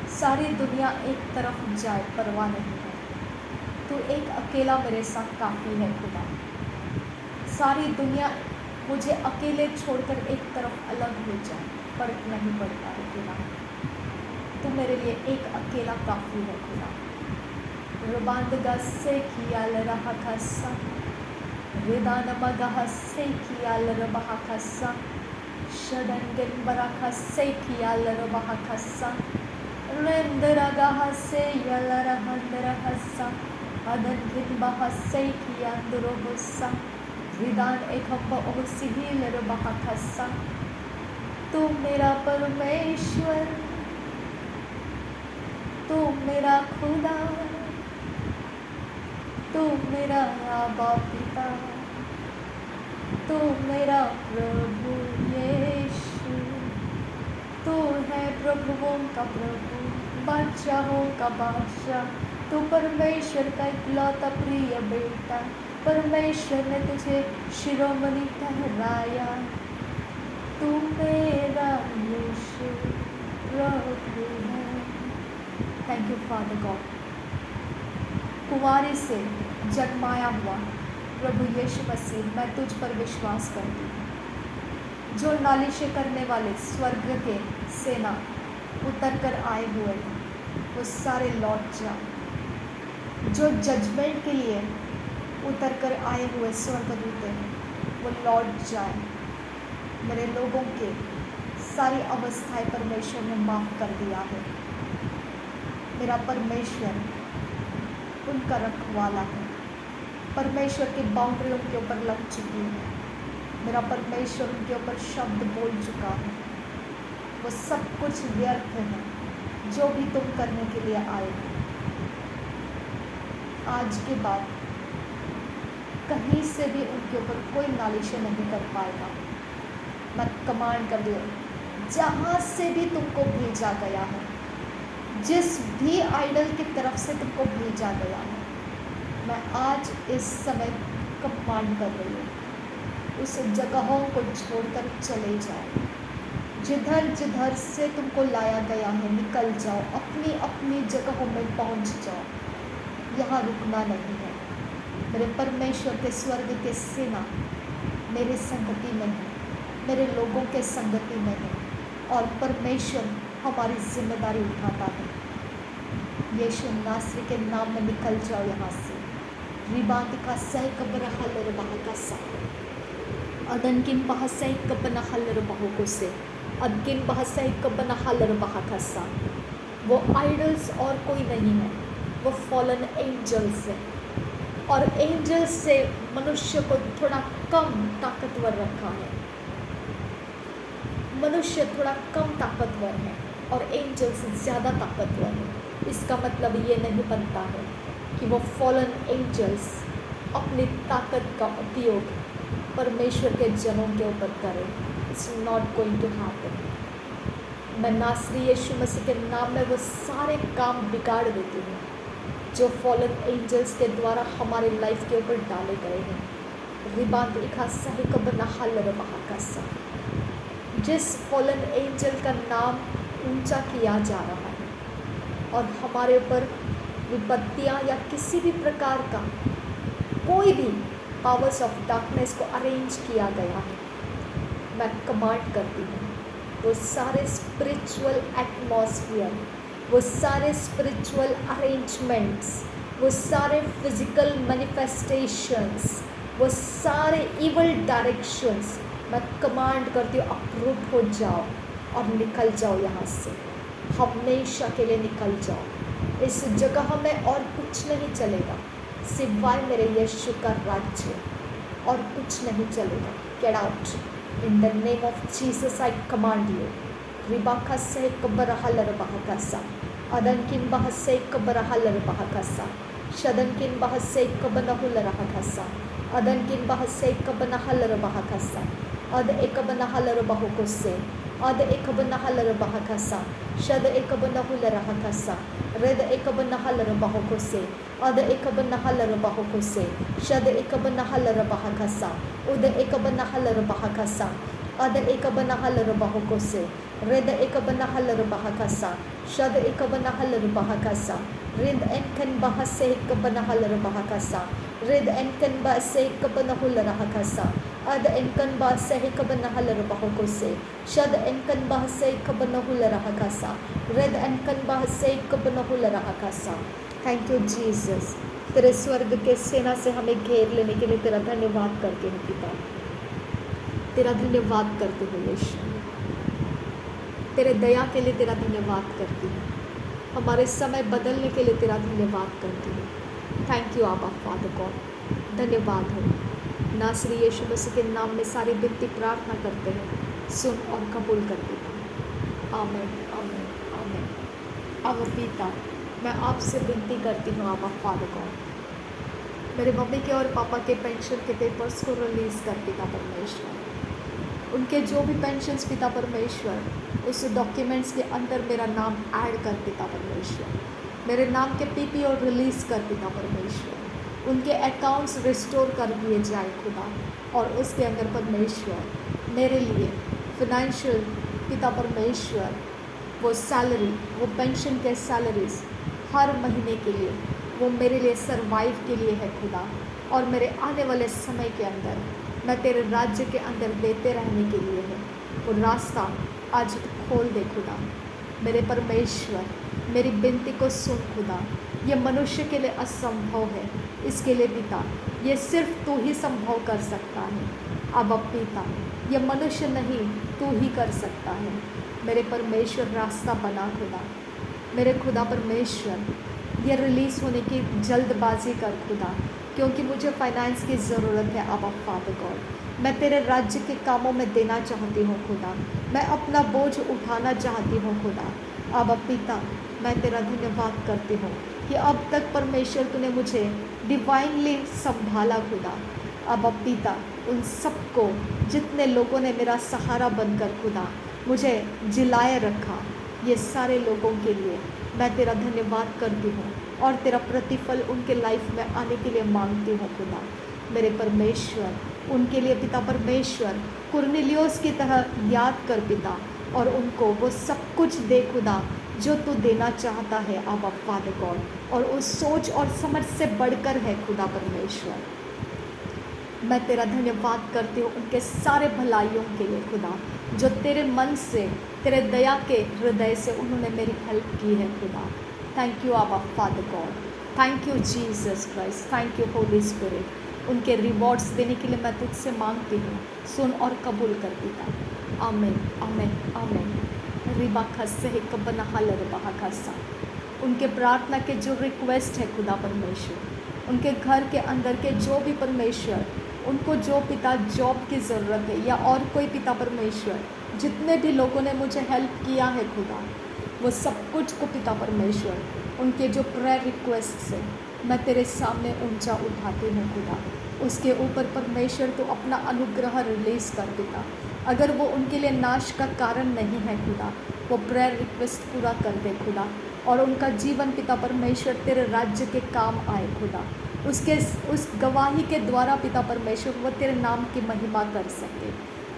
S1: सारी दुनिया एक तरफ जाए परवाह नहीं है, तू एक अकेला मेरे साथ काफ़ी है खुदा। सारी दुनिया मुझे अकेले छोड़कर एक तरफ अलग हो जाए, फर्क नहीं पड़ता है खुदा। तू मेरे लिए एक अकेला काफ़ी है खुदा। रुबांदगा से किया लरहा खसा, रिदानमगा से किया लरबहा खसा, शडंगन बराखा से किया लरबहा खसा, रेंदरगा से यलरहंदरहा सा, अदनकिन बहा से किया दुरोबसा, रिदान एकम्बा ओसिही लरबहा खसा। तू मेरा परमेश्वर, तू मेरा खुदा, तू मेरा आबा पिता, तू मेरा प्रभु यीशु। तू है प्रभुओं का प्रभु, बादशाहों का बादशाह। तू परमेश्वर का इकलौता प्रिय बेटा। परमेश्वर ने तुझे शिरोमणि ठहराया। तू मेरा यीशु प्रभु है। Thank you father God. कुंवारी से जन्माया हुआ प्रभु यीशु मसीह, मैं तुझ पर विश्वास करती हूँ। जो नालिशें करने वाले स्वर्ग के सेना उतर कर आए हुए हैं, वो सारे लौट जाए। जो जजमेंट के लिए उतर कर आए हुए स्वर्गदूत हैं, वो लौट जाए। मेरे लोगों के सारी अवस्थाएं परमेश्वर ने माफ़ कर दिया है। मेरा परमेश्वर उनका रखवाला है। परमेश्वर की बाउंड्रियों के ऊपर लग चुकी है। मेरा परमेश्वर उनके ऊपर शब्द बोल चुका है। वो सब कुछ व्यर्थ है जो भी तुम करने के लिए आए हो। आज के बाद कहीं से भी उनके ऊपर कोई नालिशें नहीं कर पाएगा। मैं कमांड कर दिया, जहाँ से भी तुमको भेजा गया है, जिस भी आइडल की तरफ से तुमको भेजा गया है, मैं आज इस समय कमांड कर रही हूँ, उस जगहों को छोड़कर चले जाओ। जिधर जिधर से तुमको लाया गया है, निकल जाओ, अपनी अपनी जगहों में पहुँच जाओ। यहाँ रुकना नहीं है। मेरे परमेश्वर के स्वर्ग के सेना मेरे संगति में है, मेरे लोगों के संगति में है, और परमेश्वर हमारी जिम्मेदारी उठाता है। यीशु नासरी के नाम में निकल जाओ यहाँ से। रिबातिका सह कब्र हलर बहा सा, अदन किन बहा सह कब्र हलर बहो को से, अदकिन बहा सह कब्र हलर बहा सा। वो आइडल्स और कोई नहीं है, वो फॉलन एंजल्स है। और एंजल्स से मनुष्य को थोड़ा कम ताकतवर रखा है। मनुष्य थोड़ा कम ताकतवर है और एंजल से ज़्यादा ताकतवर है। इसका मतलब ये नहीं बनता है कि वो फॉलन एंजल्स अपनी ताकत का उपयोग परमेश्वर के जनों के ऊपर करें। It's not going to happen. मैं नासरी यीशु मसीह के नाम में वो सारे काम बिगाड़ देती हूँ जो फॉलन एंजल्स के द्वारा हमारे लाइफ के ऊपर डाले गए हैं। रिबात इखा सही कब नहालर महाकासा, जिस फॉलन एंजल का नाम ऊंचा किया जा रहा है और हमारे ऊपर विपत्तियाँ या किसी भी प्रकार का कोई भी पावर्स ऑफ डार्कनेस को अरेंज किया गया है, मैं कमांड करती हूँ वो सारे स्पिरिचुअल एटमॉस्फेयर, वो सारे स्पिरिचुअल अरेंजमेंट्स, वो सारे फिजिकल मैनिफेस्टेशंस, वो सारे इवल डायरेक्शंस, मैं कमांड करती हूँ अप्रूव हो जाओ और निकल जाओ यहाँ से, हमेशा के लिए निकल जाओ। इस जगह में और कुछ नहीं चलेगा सिवाय मेरे यीशु का राज्य, और कुछ नहीं चलेगा। Get out in the name of Jesus, I command you. रिबाका से कबरहलर बहकसा, अदन किन बह से कबरहलर बहकसा, शदन किन बह से कबनहुलर हकसा, अदन किन बह से कबनहलर बहकसा, अद एक बनहलर बहुको से Ada ekabana halarabaha kasa. Shada ekabana hularaha kasa. Reda ekabana halarabaha kose. Ada ekabana halarabaha kose. Shada ekabana halarabaha kasa. Uda ekabana halarabaha kasa. Ada ekabana halarabaha kose. Reda ekabana halarabaha kasa. Shada ekabana halarabaha kasa. Red enkan bahase ekabana halarabaha kasa. Red enkan bahase ekabana hularaha kasa. Ada enkan bahase ekabana halarabaha kose. Shada enkan bahase ekabana hularaha kasa. Red enkan bahase ekabana hularaha kasa. Thank you Jesus. तेरे स्वर्ग के सेना से हमें घेर लेने के लिए तेरा धन्यवाद करते हैं पिता। तेरा धन्यवाद करते हो यीशु। तेरे दया के लिए तेरा धन्यवाद करती हूँ। हमारे समय बदलने के लिए तेरा धन्यवाद करती हूँ। थैंक यू आबा फादर गॉड। धन्यवाद हो। नासरी यीशु मसीह के नाम में सारी विनती प्रार्थना करते हैं, सुन और कबूल कर पिता। आमीन आमीन आमीन। अब पिता मैं आपसे विनती करती हूँ आबा फादर गॉड, मेरे मम्मी के और पापा के पेंशन के पेपर्स को रिलीज़ कर पिता परमेश्वर। उनके जो भी पेंशन्स पिता परमेश्वर, उस डॉक्यूमेंट्स के अंदर मेरा नाम ऐड कर पिता परमेश्वर। मेरे नाम के पीपी और रिलीज़ कर पिता परमेश्वर। उनके अकाउंट्स रिस्टोर कर दिए जाए खुदा, और उसके अंदर परमेश्वर मेरे लिए फिनेंशियल पिता परमेश्वर वो सैलरी, वो पेंशन के सैलरीज हर महीने के लिए वो मेरे लिए सरवाइव के लिए है खुदा, और मेरे आने वाले समय के अंदर मैं तेरे राज्य के अंदर देते रहने के लिए है। वो रास्ता आज खोल दे खुदा। मेरे परमेश्वर मेरी विनती को सुन खुदा। ये मनुष्य के लिए असंभव है, इसके लिए पिता ये सिर्फ तू ही संभव कर सकता है। अब पिता ये मनुष्य नहीं, तू ही कर सकता है। मेरे परमेश्वर रास्ता बना खुदा। मेरे खुदा परमेश्वर ये रिलीज़ होने की जल्दबाजी कर खुदा, क्योंकि मुझे फाइनेंस की ज़रूरत है। अब फादर गॉड मैं तेरे राज्य के कामों में देना चाहती हूँ खुदा। मैं अपना बोझ उठाना चाहती हूँ खुदा। अब पिता मैं तेरा धन्यवाद करती हूँ कि अब तक परमेश्वर तूने मुझे डिवाइनली संभाला खुदा। अब पिता उन सबको, जितने लोगों ने मेरा सहारा बनकर खुदा मुझे जिलाए रखा, ये सारे लोगों के लिए मैं तेरा धन्यवाद करती हूँ और तेरा प्रतिफल उनके लाइफ में आने के लिए मांगती हूँ खुदा। मेरे परमेश्वर उनके लिए पिता परमेश्वर कुरनेलियोस की तरह याद कर पिता, और उनको वो सब कुछ दे खुदा जो तू देना चाहता है आबा फादर गॉड, और उस सोच और समझ से बढ़कर है खुदा परमेश्वर। मैं तेरा धन्यवाद करती हूँ उनके सारे भलाइयों के लिए खुदा, जो तेरे मन से, तेरे दया के हृदय से उन्होंने मेरी हेल्प की है खुदा। थैंक यू आबा father God. Thank you Jesus Christ. Thank you Holi spirit. उनके रिवॉर्ड्स देने के लिए मैं तुझसे मांगती हूँ, सुन और कबूल कर पिता। आमीन आमीन आमीन। रिबा खस्से है कबना हालर बहा खस्सा। उनके प्रार्थना के जो रिक्वेस्ट है खुदा परमेश्वर, उनके घर के अंदर के जो भी परमेश्वर, उनको जो पिता जॉब की ज़रूरत है या और कोई पिता परमेश्वर, जितने भी लोगों ने मुझे हेल्प किया है खुदा, वो सब कुछ को पिता परमेश्वर, उनके जो प्रेयर रिक्वेस्ट है मैं तेरे सामने ऊंचा उठाती हूँ खुदा। उसके ऊपर परमेश्वर तो अपना अनुग्रह रिलीज़ कर पिता। अगर वो उनके लिए नाश का कारण नहीं है खुदा, वो प्रेयर रिक्वेस्ट पूरा कर दे खुदा, और उनका जीवन पिता परमेश्वर तेरे राज्य के काम आए खुदा। उस गवाही के द्वारा पिता परमेश्वर वो तेरे नाम की महिमा कर सके।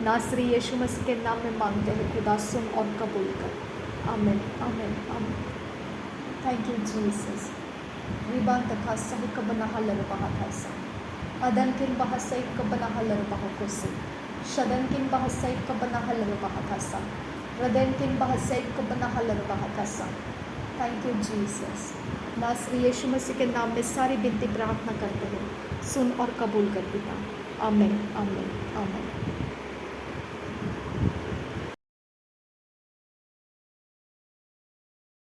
S1: नासरी यीशु मसीह के नाम में मांगते हैं खुदा, सुन और कबूल कर। आमीन आमीन आमीन। Thank you Jesus. रिबान तथा सही कबना हलर बहा था सा अदन किन बहा सही कबना हलर बहा को से शदन किन बहा सही कबना हलर बहा था सा रदन किन बहा सही कबना हलर बहा था सा। Thank you Jesus. नासरी यीशु मसीह के नाम में सारी विनती प्रार्थना करते हैं, सुन और कबूल कर पिता। आमीन आमीन आमीन।